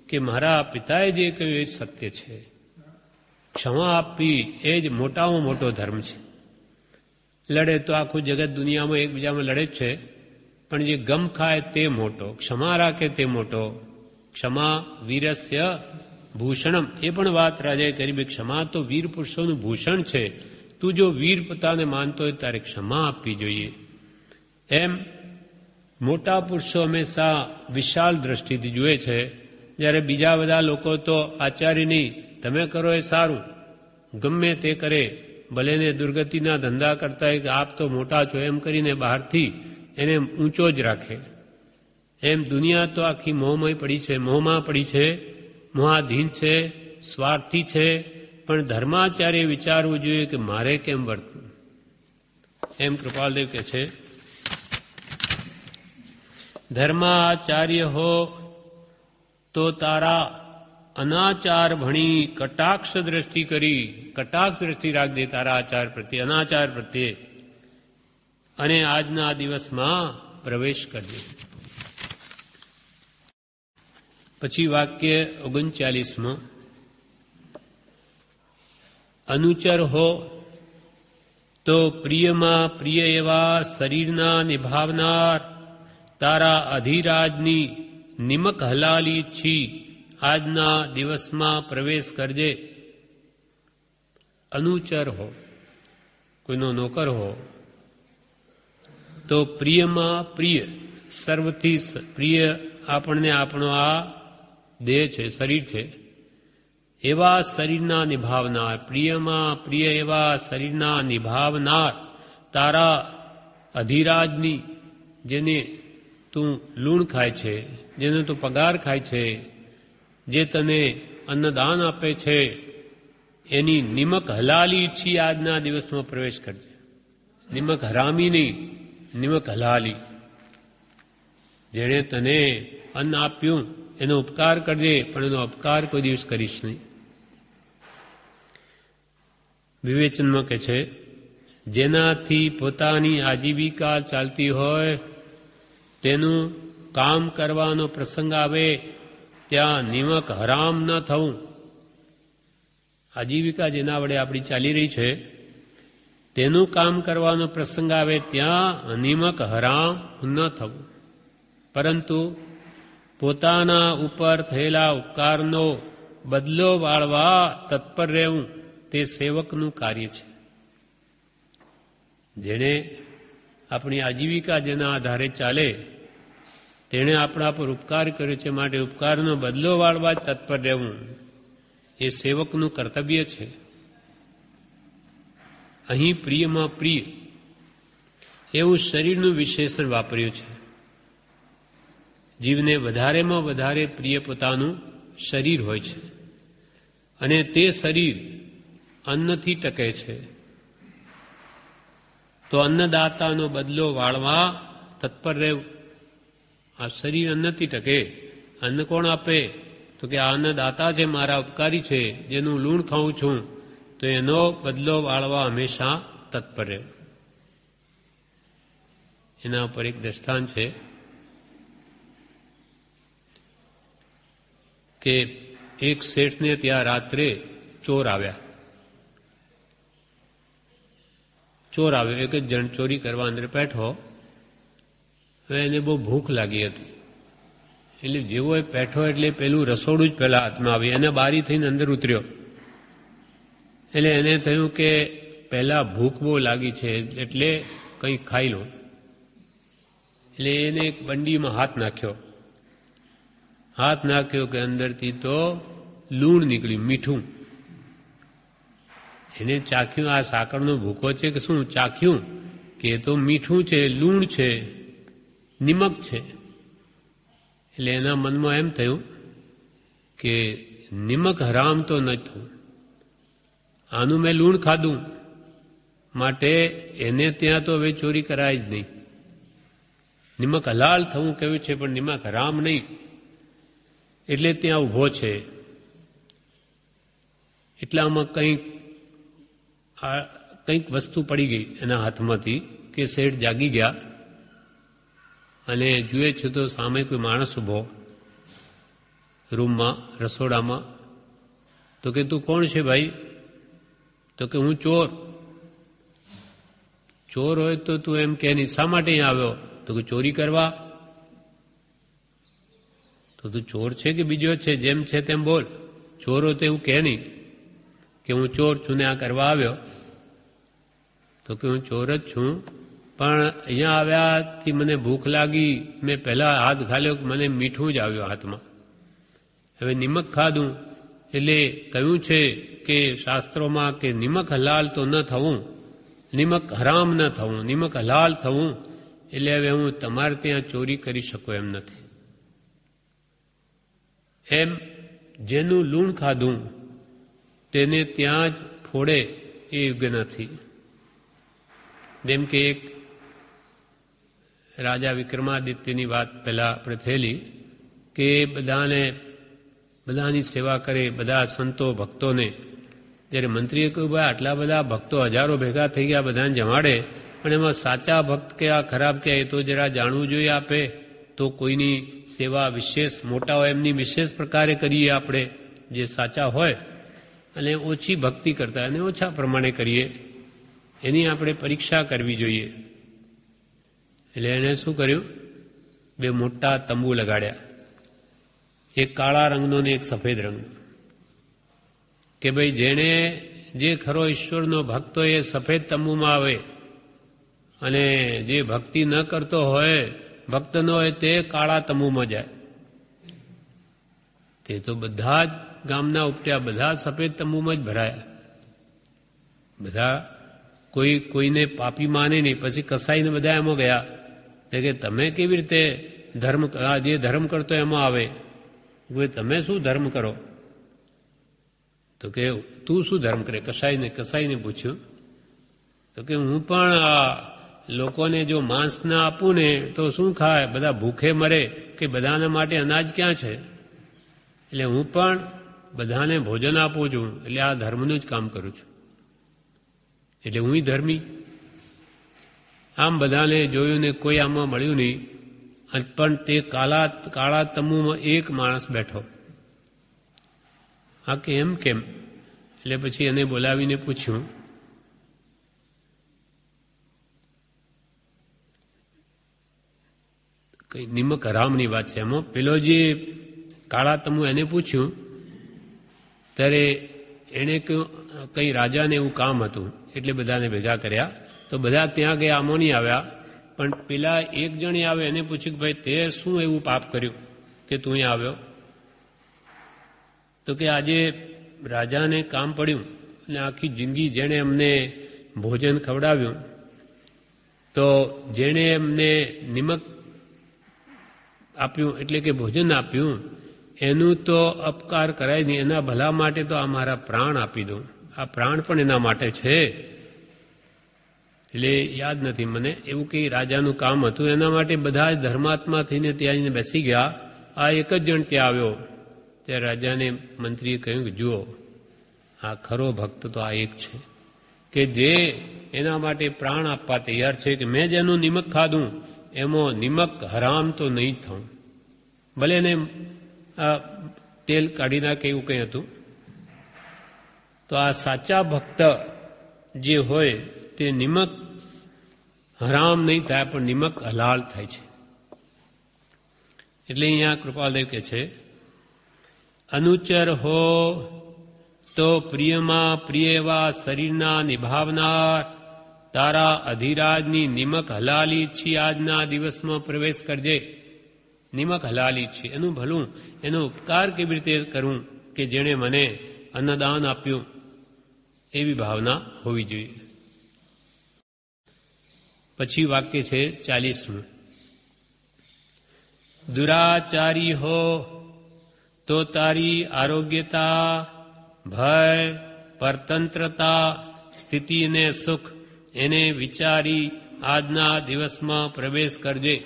કે મારા પિતાએ જે કહ્યું એ સત્ય છે. ક્ષમા આપવી એ જ મોટામાં મોટો ધર્મ છે. લડે તો આખું જગત દુનિયામાં એકબીજામાં લડે જ છે, પણ જે ગમ ખાય તે મોટો, ક્ષમા રાખે તે મોટો. ક્ષમા વીરસ્ય ભૂષણમ, એ પણ વાત રાજાએ કરી, ભાઈ ક્ષમા તો વીર પુરુષોનું ભૂષણ છે. તું જો વીર પોતાને માનતો હોય તારે ક્ષમા આપવી જોઈએ. એમ મોટા પુરુષો હંમેશા વિશાળ દ્રષ્ટિથી જુએ છે, જ્યારે બીજા બધા લોકો તો આચાર્યની તમે કરો એ સારું, ગમે તે કરે, ભલે ને દુર્ગતિના ધંધા કરતા હોય કે આપ તો મોટા છો એમ કરીને બહારથી એને ઊંચો જ રાખે. એમ દુનિયા તો આખી મોહમય પડી છે, મોહમાં પડી છે, મોહાધીન છે, સ્વાર્થી છે. પણ ધર્માચાર્ય વિચારવું જોઈએ કે મારે કેમ વર્તવું. એમ કૃપાલદેવ કે છે, ધર્માચાર્ય હો તો તારા અનાચાર ભણી કટાક્ષ દ્રષ્ટિ કરી, કટાક્ષ દ્રષ્ટિ રાખજે તારા આચાર પ્રત્યે, અનાચાર પ્રત્યે, અને આજના દિવસમાં પ્રવેશ કરજે. પછી વાક્ય 39માં, અનુચર હો તો પ્રિયમાં પ્રિય એવા શરીરના નિભાવનાર તારા અધિરાજની નિમક હલાલી છી આજના દિવસમાં પ્રવેશ કરજે. અનુચર હો, કોઈનો નોકર હો, તો પ્રિયમાં પ્રિય, સર્વથી પ્રિય આપણને આપણો આ દેહ છે, શરીર છે, એવા શરીરના નિભાવનાર, પ્રિયમાં પ્રિય એવા શરીરના નિભાવનાર તારા અધિરાજની, જેને તું લૂણ ખાય છે, જેને તું પગાર ખાય છે, જે તને અન્નદાન આપે છે, એની નિમક હલાલી ઈચ્છી આજના દિવસમાં પ્રવેશ કરજે. નિમક હરામી નહીં, નિમક હલાલી. જેણે તને અન્ન આપ્યું એનો ઉપકાર કરજે, પણ એનો અપકાર કોઈ દિવસ કરીશ નહીં. વિવેચનમાં કહે છે, જેનાથી પોતાની આજીવિકા ચાલતી હોય તેનું કામ કરવાનો પ્રસંગ આવે ત્યાં નિમક હરામ ન થવું. આજીવિકા જેના વડે આપણી ચાલી રહી છે તેનું કામ કરવાનો પ્રસંગ આવે ત્યાં નિમક હરામ ન થવું, પરંતુ પોતાના ઉપર થયેલા ઉપકારનો બદલો વાળવા તત્પર રહેવું તે સેવકનું કાર્ય છે. જેણે આપણી આજીવિકા જેના આધારે ચાલે તેણે આપણા પર ઉપકાર કર્યો છે, માટે ઉપકારનો બદલો વાળવા જ તત્પર રહેવું એ સેવકનું કર્તવ્ય છે. અહીં પ્રિયમાં પ્રિય એવું શરીરનું વિશેષણ વાપર્યું છે. જીવને વધારેમાં વધારે પ્રિય પોતાનું શરીર હોય છે, અને તે શરીર અન્નથી ટકે છે. તો અન્નદાતાનો બદલો વાળવા તત્પર રહેવું. આ શરીર અન્નથી ટકે. અન્ન કોણ આપે? તો કે આ અન્નદાતા છે, મારા ઉપકારી છે, જેનું લૂણ ખાઉં છું, તો એનો બદલો વાળવા હંમેશા તત્પર રહેવું. એના ઉપર એક દ્રષ્ટાંત છે કે એક શેઠને ત્યાં રાત્રે ચોર આવ્યા. ચોર આવ્યો, એક જ જણ ચોરી કરવા અંદર બેઠો. હવે એને બહુ ભૂખ લાગી હતી, એટલે જેવો એ બેઠો એટલે પેલું રસોડું જ પેલા હાથમાં આવી, એને બારી થઈને અંદર ઉતર્યો. એટલે એને થયું કે પહેલા ભૂખ બહુ લાગી છે એટલે કંઈ ખાઈ લો. એટલે એને એક બંડીમાં હાથ નાખ્યો કે અંદરથી તો લૂણ નીકળ્યું, મીઠું. એને ચાખ્યું, આ સાકરનો ભૂકો છે કે શું? ચાખ્યું કે એ તો મીઠું છે, લૂણ છે, નિમક છે. એટલે એના મનમાં એમ થયું કે નિમક હરામ તો ન થયું, આનું મેં લૂણ ખાધું, માટે એને ત્યાં તો હવે ચોરી કરાય જ નહીં. નિમક હલાલ થવું કહ્યું છે, પણ નિમક હરામ નહીં. એટલે ત્યાં ઊભો છે. એટલામાં કંઈક વસ્તુ પડી ગઈ એના હાથમાંથી કે શેઠ જાગી ગયા અને જુએ છે તો સામે કોઈ માણસ ઊભો રૂમમાં, રસોડામાં. તો કે તું કોણ છે ભાઈ? તો કે હું ચોર. ચોર હોય તો તું એમ કે નહીં, શા માટે અહીંયા આવ્યો? તો કે ચોરી કરવા. તો તું ચોર છે કે બીજો છે? જેમ છે તેમ બોલ. ચોર હોય તો એવું કે નહીં કે હું ચોર છું ને આ કરવા આવ્યો. તો કે હું ચોર જ છું, પણ અહીંયા આવ્યાથી મને ભૂખ લાગી, મેં પહેલા હાથ ઘાલ્યો, મને મીઠું જ આવ્યું હાથમાં. હવે નિમક ખાધું, એટલે કહ્યું છે કે શાસ્ત્રોમાં કે નિમક હલાલ તો ન થવું, નિમક હરામ ન થવું, નિમક હલાલ થવું. એટલે હવે હું તમારે ત્યાં ચોરી કરી શકું એમ નથી. એમ જેનું લૂણ ખાધું તેને ત્યાં જ ફોડે એ યોગ્ય નથી. જેમ કે એક રાજા વિક્રમાદિત્યની વાત પહેલા આપણે થયેલી કે બધાની સેવા કરે, બધા સંતો ભક્તોને. ત્યારે મંત્રીએ કહ્યું, ભાઈ આટલા બધા ભક્તો હજારો ભેગા થઈ ગયા, બધાને જમાડે, પણ એમાં સાચા ભક્ત કે આ ખરાબ કે એ તો જરા જાણવું જોઈએ આપે. તો કોઈની સેવા વિશેષ મોટા હોય એમની વિશેષ પ્રકારે કરીએ આપણે, જે સાચા હોય, અને ઓછી ભક્તિ કરતા અને ઓછા પ્રમાણે કરીએ, એની આપણે પરીક્ષા કરવી જોઈએ. એટલે એણે શું કર્યું? બે મોટા તંબુ લગાડ્યા, એક કાળા રંગનો ને એક સફેદ રંગનો. કે ભાઈ જેણે જે ખરો ઈશ્વરનો ભક્ત હોય એ સફેદ તંબુમાં આવે, અને જે ભક્તિ ન કરતો હોય, ભક્ત ન હોય, તે કાળા તંબુમાં જાય. તે તો બધા જ ગામના ઉપટ્યા, બધા સફેદ તંબુમાં જ ભરાયા. બધા કોઈને પાપી માને નહીં. પછી કસાઈને બધા એમાં ગયા કે તમે કેવી રીતે જે ધર્મ કરતો એમાં આવે? તમે શું ધર્મ કરો? તો કે તું શું ધર્મ કરે? કસાઈને પૂછ્યું. તો કે હું પણ આ લોકોને જો માંસ ના આપું ને તો શું ખાય? બધા ભૂખે મરે કે બધાના માટે અનાજ ક્યાં છે? એટલે હું પણ બધાને ભોજન આપું છું, એટલે આ ધર્મનું જ કામ કરું છું, એટલે હું ધર્મી. આમ બધાને જોયું ને કોઈ આમાં મળ્યું નહીં. પણ તે કાળા તંબુમાં એક માણસ બેઠો. હા કે એમ કેમ? એટલે પછી એને બોલાવીને પૂછ્યું કઈ નિમક હરામની વાત છે. એમાં પેલો જે કાળા તમુ એને પૂછ્યું ત્યારે એણે કઈ રાજાને એવું કામ હતું એટલે બધાને ભેગા કર્યા. તો બધા ત્યાં ગયા, આમાં નહીં આવ્યા. પણ પેલા એક જણે આવે એને પૂછ્યું કે ભાઈ તે શું એવું પાપ કર્યું કે તું અહીંયા આવ્યો? તો કે આજે રાજાને કામ પડ્યું અને આખી જિંદગી જેણે અમને ભોજન ખવડાવ્યું, તો જેણે અમને નિમક આપ્યું એટલે કે ભોજન આપ્યું એનું તો અપકાર કરાય નહીં. એના ભલા માટે તો આ મારા પ્રાણ આપી દઉં. આ પ્રાણ પણ એના માટે છે. એટલે યાદ નથી મને, એવું કંઈ રાજાનું કામ હતું. એના માટે બધા જ ધર્માત્મા થઈને ત્યાં બેસી ગયા. આ એક જ જણ ત્યાં આવ્યો. ત્યારે રાજાને મંત્રીએ કહ્યું કે જુઓ, આ ખરો ભક્ત તો આ એક છે કે જે એના માટે પ્રાણ આપવા તૈયાર છે, કે મેં જેનું નિમક ખાધું એમાં નિમક હરામ તો નહીં જ થવું. ભલે એને તેલ કાઢી નાખે એવું કંઈ હતું. તો આ સાચા ભક્ત જે હોય તે નિમક હરામ નહીં થાય, પણ નિમક હલાલ થાય છે. એટલે અહીંયા કૃપાલદેવ કહે છે, અનુચર હો તો પ્રિયમાં પ્રિય એવા શરીરના નિભાવનાર તારા અધિરાજની નિમક હલાલી છી આજના દિવસમાં પ્રવેશ કરજે. નિમક હલાલી છે, એનું ભલું, એનો ઉપકાર કેવી રીતે કરું કે જેણે મને અન્નદાન આપ્યું, એવી ભાવના હોવી જોઈએ. પછી વાક્ય છે 40મું, દુરાચારી હો તો તારી આરોગ્યતા, ભય, પરતંત્રતા, સ્થિતિ અને સુખ એને વિચારી આજના દિવસમાં પ્રવેશ કરજે.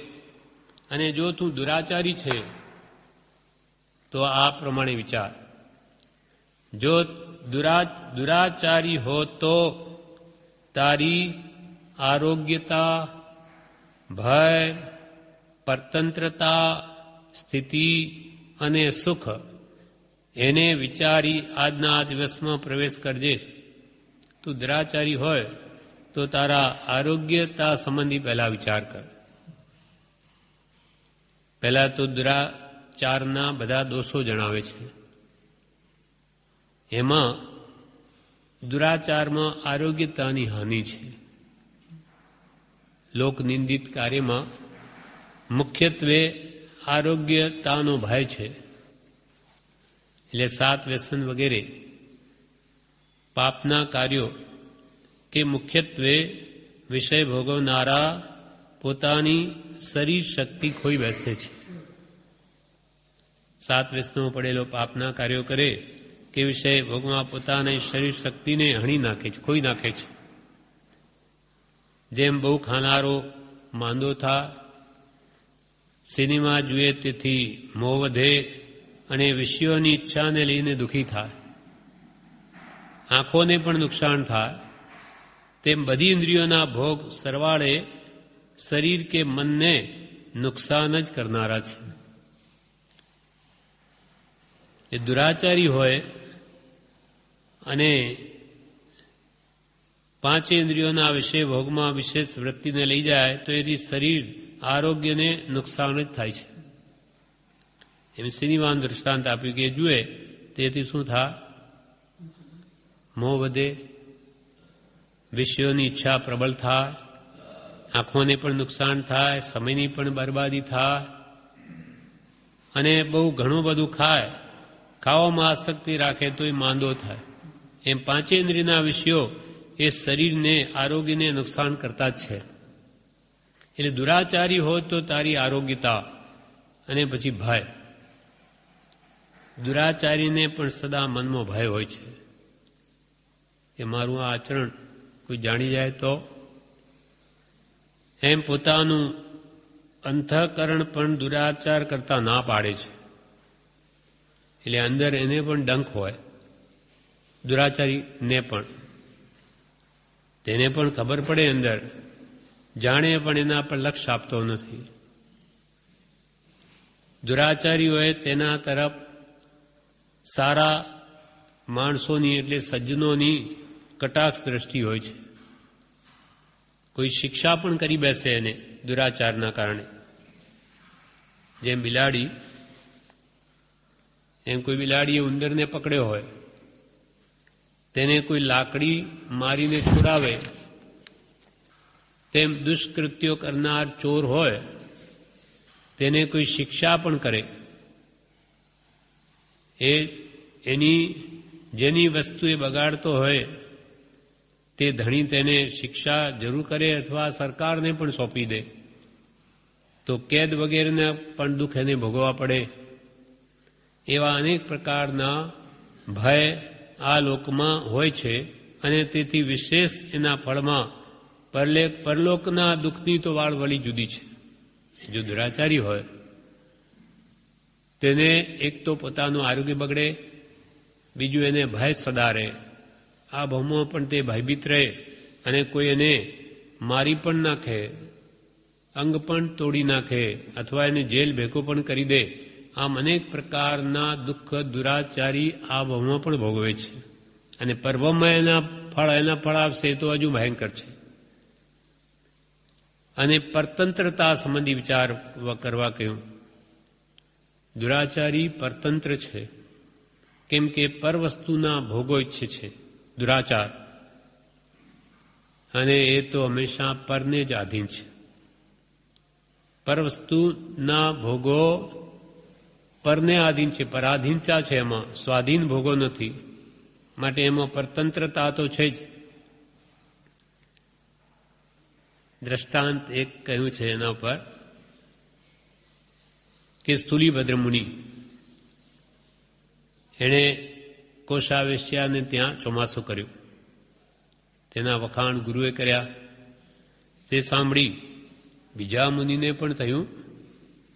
અને જો તું દુરાચારી છે તો આ પ્રમાણે વિચાર. જો દુરાચારી હો તો તારી આરોગ્યતા, ભય, પરતંત્રતા, સ્થિતિ અને સુખ એને વિચારી આજના દિવસમાં પ્રવેશ કરજે. તું દુરાચારી હોય તો તારા આરોગ્યતા સંબંધી પહેલા વિચાર કર. પહેલા તો દુરાચારના બધા દોષો જણાવે છે. એમાં દુરાચારમાં આરોગ્યતાની હાનિ છે. લોકનિંદિત કાર્યમાં મુખ્યત્વે આરોગ્યતાનો ભય છે. એટલે સાત વ્યસન વગેરે પાપના કાર્યો કે મુખ્યત્વે વિષય ભોગવનારા પોતાની શરીર શક્તિ ખોઈ બેસે છે. સાત વ્યસનો પડેલો પાપના કાર્યો કરે કે વિષય ભોગમાં પોતાની શરીર શક્તિને હણી નાખે છે, ખોઈ નાખે છે. જેમ બહુ ખાનારો માંદો થાય, સિનેમા જુએ તેથી મોહ વધે અને વિષયોની ઈચ્છાને લઈને દુઃખી થાય, આંખોને પણ નુકસાન થાય, તેમ બધી ઇન્દ્રિયોના ભોગ સરવાળે શરીર કે મનને નુકસાન જ કરનારા છે. એ દુરાચારી હોય અને પાંચે ઇન્દ્રિયોના વિષય ભોગમાં વિશેષ વૃત્તિને લઈ જાય તો એની શરીર આરોગ્યને નુકસાન જ થાય છે. એમ સિનેમાનું દૃષ્ટાંત આપ્યું કે જુએ તેથી શું થાય? મોહ વધે, વિષયોની ઈચ્છા પ્રબળ થાય, આંખોને પણ નુકસાન થાય, સમયની પણ બરબાદી થાય અને બહુ ઘણું બધું ખાય, ખાવામાં આસક્તિ રાખે તો એ માંદો થાય. એમ પાંચેન્દ્રિયના વિષયો એ શરીરને, આરોગ્યને નુકસાન કરતા જ છે. એટલે દુરાચારી હોય તો તારી આરોગ્યતા અને પછી ભય. દુરાચારીને પણ સદા મનમાં ભય હોય છે કે મારું આ આચરણ કોઈ જાણી જાય તો. એમ પોતાનું અંતઃકરણ પણ દુરાચાર કરતા ના પાડે છે. એટલે અંદર એને પણ ડંખ હોય, દુરાચારીને પણ. તેને પણ ખબર પડે અંદર, જાણે પણ એના પર લક્ષ્ય આપતો નથી. દુરાચારીઓએ તેના તરફ સારા માણસોની એટલે સજ્જનોની કટાક્ષ દ્રષ્ટિ હોય છે. કોઈ શિક્ષા પણ કરી બેસે એને દુરાચારના કારણે. જેમ બિલાડી, એમ કોઈ બિલાડીએ ઉંદરને પકડ્યો હોય, તેને કોઈ લાકડી મારીને છોડાવે, તેમ દુષ્કૃત્યો કરનાર ચોર હોય તેને કોઈ શિક્ષા પણ કરે, એની જેની વસ્તુ એ બગાડતો હોય તે ધણી તેને શિક્ષા જરૂર કરે અથવા સરકારને પણ સોંપી દે તો કેદ વગેરેના પણ દુઃખ એને ભોગવવા પડે. એવા અનેક પ્રકારના ભય આ લોકમાં હોય છે અને તેથી વિશેષ એના ફળમાં પરલોકના દુઃખની તો વાળ વળી જુદી છે. જો દુરાચારી હોય તેને એક તો પોતાનું આરોગ્ય બગડે, બીજું એને ભય સદારે, આ ભવમાં પણ તે ભયભીત રહે અને કોઈ એને મારી પણ નાખે, અંગ પણ તોડી નાખે અથવા એને જેલ ભેગો પણ કરી દે. આમ અનેક પ્રકારના દુઃખ દુરાચારી આ ભવમાં પણ ભોગવે છે અને પર્વમાં એના ફળ આપશે તો હજુ ભયંકર છે. અને પરતંત્રતા સંબંધી વિચાર કરવા કહ્યું. દુરાચારી પરતંત્ર છે, કેમ કે પર વસ્તુના ભોગો ઈચ્છે છે દુરાચાર, અને એ તો હંમેશા પરને જ આધીન છે. પર વસ્તુના ભોગો પરને આધીન છે, પરાધીનતા છે, એમાં સ્વાધીન ભોગો નથી, માટે એમાં પરતંત્રતા તો છે જ. દ્રષ્ટાંત એક કહ્યું છે એના ઉપર કે સ્થૂલીભદ્ર મુનિ, એણે કોષાવેશ્યાને ત્યાં ચોમાસું કર્યું, તેના વખાણ ગુરુએ કર્યા. તે સાંભળી બીજા મુનિને પણ થયું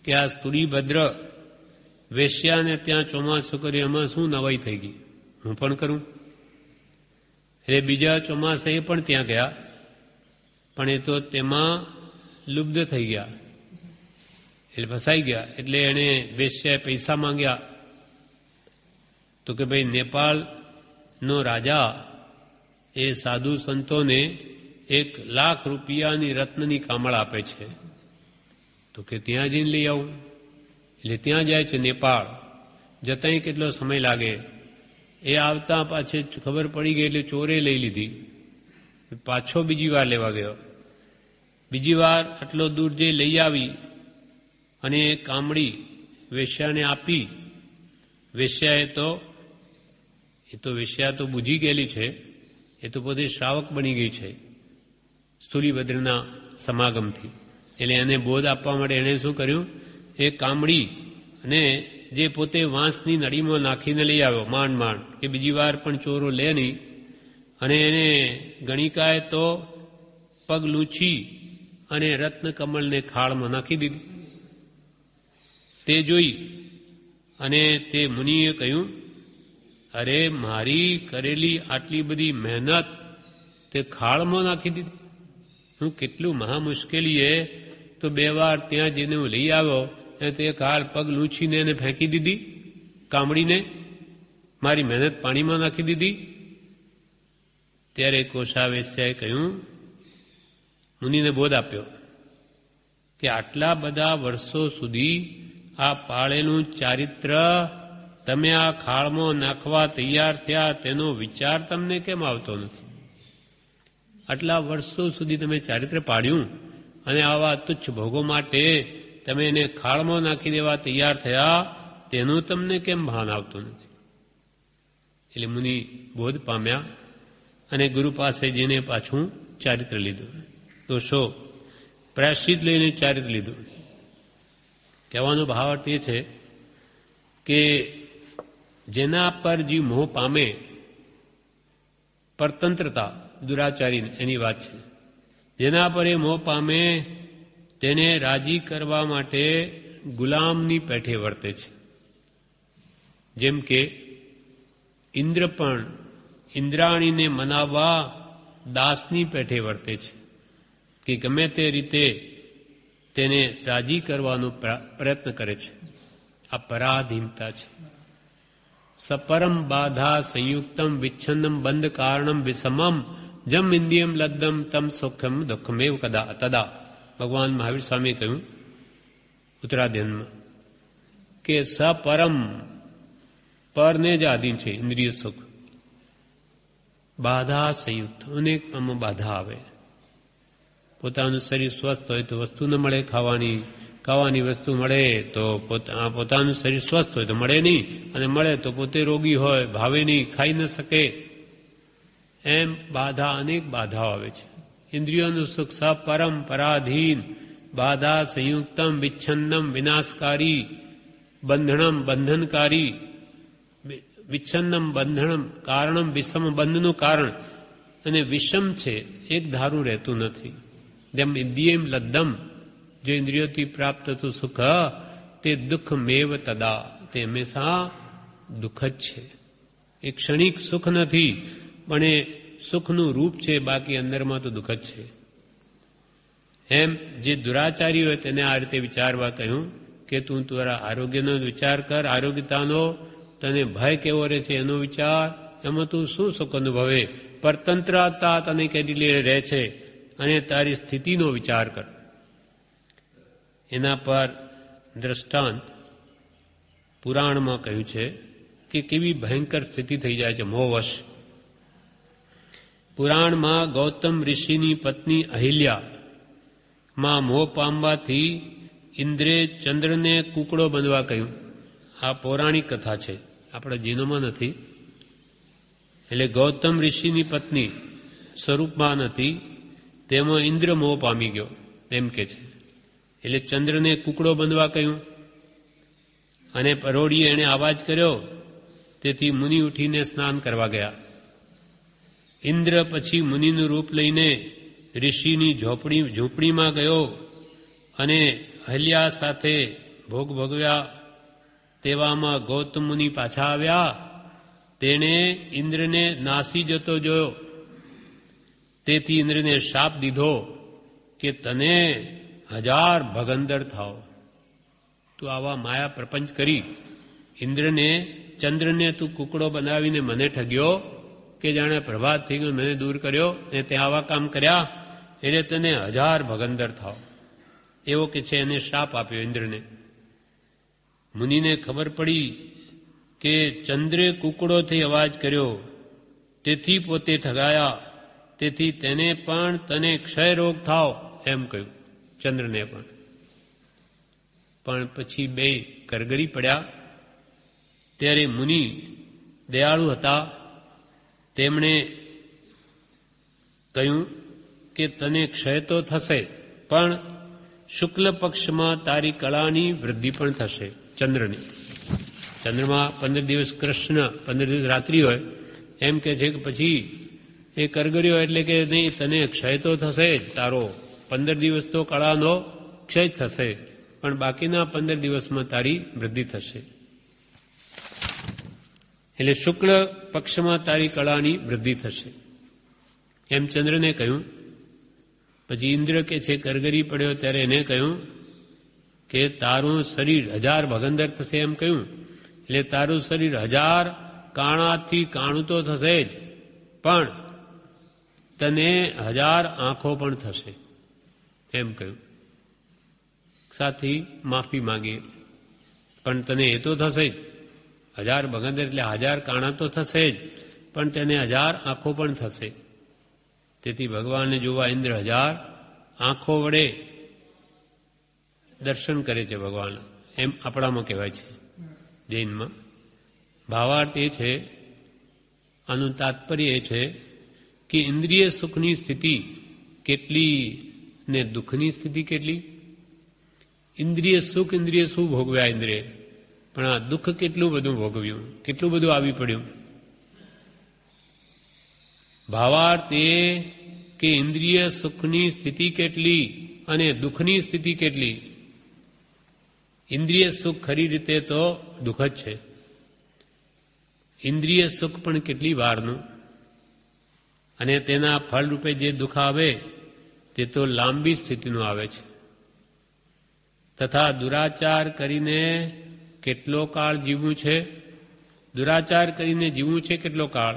કે આ સ્થૂલીભદ્ર વેશ્યાને ત્યાં ચોમાસું કર્યું, એમાં શું નવાઈ થઈ ગઈ, હું પણ કરું. એટલે બીજા ચોમાસે એ પણ ત્યાં ગયા, પણ એ તો તેમાં લુબ્ધ થઈ ગયા, એટલે ફસાઈ ગયા. એટલે એણે વેશ્યાએ પૈસા માંગ્યા તો કે ભાઈ નેપાળનો રાજા એ સાધુ સંતોને 1,00,000 રૂપિયાની રત્નની કામળ આપે છે, તો કે ત્યાં જઈને લઈ આવું. એટલે ત્યાં જાય છે નેપાળ. જતાંય કેટલો સમય લાગે, એ આવતા પાછે ખબર પડી ગઈ એટલે ચોરે લઈ લીધી. પાછો બીજી વાર લેવા ગયો, બીજી વાર આટલો દૂર જઈ લઈ આવી અને કામળી વેશ્યાને આપી. વેશ્યાએ તો વેશ્યા તો બુજી ગયેલી છે, એ તો પોતે શ્રાવક બની ગઈ છે સ્થૂલીભદ્રના સમાગમથી. એટલે એને બોધ આપવા માટે એણે શું કર્યું, એ કામળી અને જે પોતે વાંસની નળીમાં નાખીને લઈ આવ્યો માંડ કે બીજી વાર પણ ચોરો લે નહીં, અને એને ગણિકાએ તો પગ લૂછી અને રત્નકમળને ખાળમાં નાખી દીધી. તે જોઈ અને તે મુનિએ કહ્યું, અરે મારી કરેલી આટલી બધી મહેનત તે ખાળમાં નાખી દીધી. હું કેટલું મહા મુશ્કેલીએ તો 2 વાર ત્યાં જઈને હું લઈ આવ્યો, અને તે ખાળ પગ લૂછીને એને ફેંકી દીધી, કામડીને મારી મહેનત પાણીમાં નાખી દીધી. ત્યારે કોષાવેશ્યાએ કહ્યું, મુનિને બોધ આપ્યો કે આટલા બધા વર્ષો સુધી આ પાળેલું ચારિત્ર તમે આ ખાળમાં નાખવા તૈયાર થયા, તેનો વિચાર તમને કેમ આવતો નથી? આટલા વર્ષો સુધી તમે ચારિત્ર પાડ્યું અને આવા તુચ્છ ભોગો માટે તમે એને ખાળમાં નાખી દેવા તૈયાર થયા, તેનું તમને કેમ ભાન આવતું નથી? એટલે મુનિ બોધ પામ્યા અને ગુરુ પાસે જઈને પાછું ચારિત્ર લીધું. દોષો પ્રાયશ્ચિત લઈને ચારિત્ર લીધું. કહેવાનો ભાવ અર્થ એ છે કે જેના પર જે મોહ પામે, પરતંત્રતા દુરાચારી એની વાત છે, જેના પર એ મોહ પામે તેને રાજી કરવા માટે ગુલામની પેઠે વર્તે છે. જેમ કે ઇન્દ્ર પણ ઇન્દ્રાણીને મનાવવા દાસની પેઠે વર્તે છે કે ગમે તે રીતે તેને રાજી કરવાનો પ્રયત્ન કરે છે. આ પરાધીનતા છે. સપરમ બાધા સંયુક્તમ વિચ્છન્નમ બંધ કારણમ વિષમમ જમ ઇન્દ્રિયમ લબ્ધમ તમ સુખમ દુઃખમેવ કદા તદા. ભગવાન મહાવીર સ્વામીએ કહ્યું ઉત્તરાધ્યાયમાં કે સપરમ, પરને જ આધીન છે ઇન્દ્રિય સુખ. બાધા સંયુક્ત, અનેક આમાં બાધા આવે. પોતાનું શરીર સ્વસ્થ હોય તો વસ્તુ ન મળે ખાવાની, ખાવાની વસ્તુ મળે તો પોતાનું શરીર સ્વસ્થ હોય તો મળે નહીં, અને મળે તો પોતે રોગી હોય, ભાવે નહીં, ખાઈ ન શકે. એમ બાધા, અનેક બાધાઓ આવે છે. ઇન્દ્રિયોનું સુખ સપરમ, પરાધીન, બાધા સંયુક્તમ, વિચ્છન્નમ, વિનાશકારી, બંધનમ, બંધનકારી, વિચ્છન્નમ બંધનમ, કારણમ વિષમ, બંધનું કારણ, અને વિષમ છે, એક ધારું રહેતું નથી. જેમ ઇન્દ્રિયમ લદ્દમ, જો ઇન્દ્રિયોથી પ્રાપ્ત થતું સુખ તે દુઃખ મેવ તદા, તે હંમેશા દુઃખ જ છે. એ ક્ષણિક સુખ નથી, પણ એ સુખનું રૂપ છે, બાકી અંદરમાં તો દુઃખ જ છે. એમ જે દુરાચારી હોય તેને આ રીતે વિચારવા કહ્યું કે તું તારા આરોગ્યનો વિચાર કર, આરોગ્યતાનો, તને ભય કેવો રહે છે એનો વિચાર, એમાં તું શું સુખ અનુભવે, પરતંત્રતા તને કેટલી રહે છે, અને તારી સ્થિતિનો વિચાર કર. એના પર દ્રષ્ટાંત પુરાણમાં કહ્યું છે કે કેવી ભયંકર સ્થિતિ થઈ જાય છે મોહવશ. પુરાણમાં ગૌતમ ઋષિની પત્ની અહિલ્યા માં મોહ પામવાથી ઇન્દ્રે ચંદ્રને કુકડો બનવા કહ્યું. આ પૌરાણિક કથા છે, આપણા જીનોમાં નથી. એટલે ગૌતમ ઋષિની પત્ની સ્વરૂપમાં નથી, તેમાં ઇન્દ્ર મોહ પામી ગયો એમ કે છે. એટલે ચંદ્રને કુકડો બનવા કહ્યું, અને પરોઢીએ એણે અવાજ કર્યો, તેથી મુનિ ઉઠીને સ્નાન કરવા ગયા. ઇન્દ્ર પછી મુનિનું રૂપ લઈને ઋષિની ઝૂંપડીમાં ગયો, અને અહલ્યા સાથે ભોગ ભોગવ્યા. તેવામાં ગૌતમ મુનિ પાછા આવ્યા. તેણે ઇન્દ્રને નાસી જતો જોયો. તેથી ઇન્દ્રને શાપ દીધો કે તને 1000 ભગંદર થાવ. તું આવા માયા પ્રપંચ કરી ઇન્દ્રને, ચંદ્રને તું કુકડો બનાવીને મને ઠગ્યો, કે જાણે પ્રભાત થઈ ગયો, મને દૂર કર્યો, ને તે આવા કામ કર્યા, એટલે તને 1000 ભગંદર થાવ. એવો કે છે, એને શાપ આપ્યો ઇન્દ્રને. મુનિને ખબર પડી કે ચંદ્રે કુકડોથી અવાજ કર્યો, તેથી પોતે ઠગાયા, તેથી તેને પણ તને ક્ષય રોગ થાવ એમ કહ્યું, ચંદ્રને પણ પછી બે કરગરી પડ્યા. ત્યારે મુનિ દયાળુ હતા, તેમણે કહ્યું કે તને ક્ષય તો થશે, પણ શુક્લ પક્ષમાં તારી કળાની વૃદ્ધિ પણ થશે. ચંદ્રની, ચંદ્રમાં 15 દિવસ કૃષ્ણ, 15 દિવસ રાત્રિ હોય, એમ કે છે કે પછી એ કરગર્યો એટલે કે નહીં, તને ક્ષય તો થશે જ, તારો 15 દિવસ તો કળાનો ક્ષય જ થશે, પણ બાકીના 15 દિવસમાં તારી વૃદ્ધિ થશે. એટલે શુક્લ પક્ષમાં તારી કળાની વૃદ્ધિ થશે એમ ચંદ્રને કહ્યું. પછી ઇન્દ્ર કે છે કરગરી પડ્યો, ત્યારે એને કહ્યું કે તારું શરીર 1000 ભગંદર થશે એમ કહ્યું. એટલે તારું શરીર 1000 કાણાથી કાણું તો થશે જ, પણ તને 1000 આંખો પણ થશે એમ કહ્યું. સાથી માફી માંગી, પણ તને એ તો થશે જ. 1000 ભગંદર એટલે 1000 કાણા તો થશે જ, પણ તેને 1000 આંખો પણ થશે. તેથી ભગવાનને જોવા ઇન્દ્ર 1000 આંખો વડે દર્શન કરે છે ભગવાન, એમ આપણામાં કહેવાય છે જૈનમાં. ભાવાર્થ એ છે, આનું તાત્પર્ય એ છે કે ઇન્દ્રિય સુખની સ્થિતિ કેટલી ને દુઃખની સ્થિતિ કેટલી. ઇન્દ્રિય સુખ, ઇન્દ્રિય શું ભોગવ્યા ઇન્દ્રિય, પણ આ દુઃખ કેટલું બધું ભોગવ્યું, કેટલું બધું આવી પડ્યું. ભાવાર્થ એ કે ઇન્દ્રિય સુખની સ્થિતિ કેટલી અને દુઃખની સ્થિતિ કેટલી. ઇન્દ્રિય સુખ ખરી રીતે તો દુઃખ જ છે. ઇન્દ્રિય સુખ પણ કેટલી વારનું, અને તેના ફળ રૂપે જે દુઃખ આવે તે તો લાંબી સ્થિતિનું આવે છે. તથા દુરાચાર કરીને કેટલો કાળ જીવવું છે, દુરાચાર કરીને જીવવું છે કેટલો કાળ,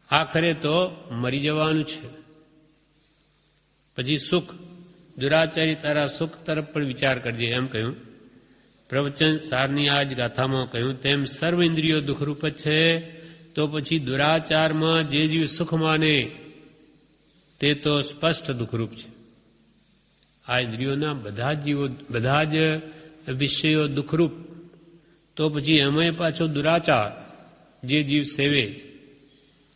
આખરે તો મરી જવાનું છે. પછી સુખ, દુરાચારી તારા સુખ તરફ પણ વિચાર કરજે એમ કહ્યું. પ્રવચન સારની આ જ ગાથામાં કહ્યું તેમ સર્વ ઇન્દ્રિયો દુઃખરૂપ જ છે. તો પછી દુરાચારમાં જે જીવ સુખ માને તે તો સ્પષ્ટ દુઃખરૂપ છે. આ ઇન્દ્રિયોના બધા જ વિષયો દુઃખરૂપ, તો પછી એમાંય પાછો દુરાચાર જે જીવ સેવે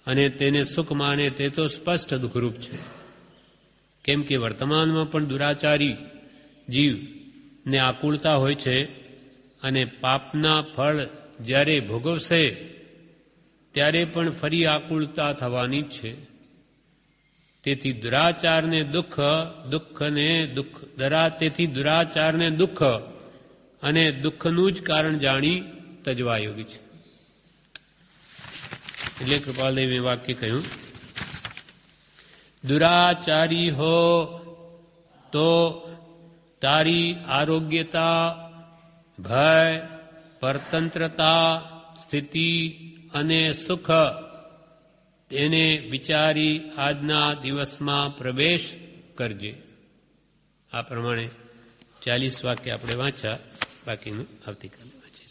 અને તેને સુખ માને તે તો સ્પષ્ટ દુઃખરૂપ છે. કેમ કે વર્તમાનમાં પણ દુરાચારી જીવને આકુળતા હોય છે અને પાપના ફળ જ્યારે ભોગવશે ત્યારે પણ ફરી આકુળતા થવાની જ છે. તેથી દુરાચારને તેથી દુરાચારને દુઃખ અને દુઃખનું જ કારણ જાણી તજવા યોગી છે. એટલે કૃપાલદેવે વાક્ય કહ્યું, દુરાચારી હો તો તારી આરોગ્યતા, ભય, પરતંત્રતા, સ્થિતિ અને સુખ તેને વિચારી આજના દિવસમાં પ્રવેશ કરજે. આ પ્રમાણે 40 વાક્ય આપણે વાંચ્યા, બાકીનું આવતીકાલે વાંચીએ.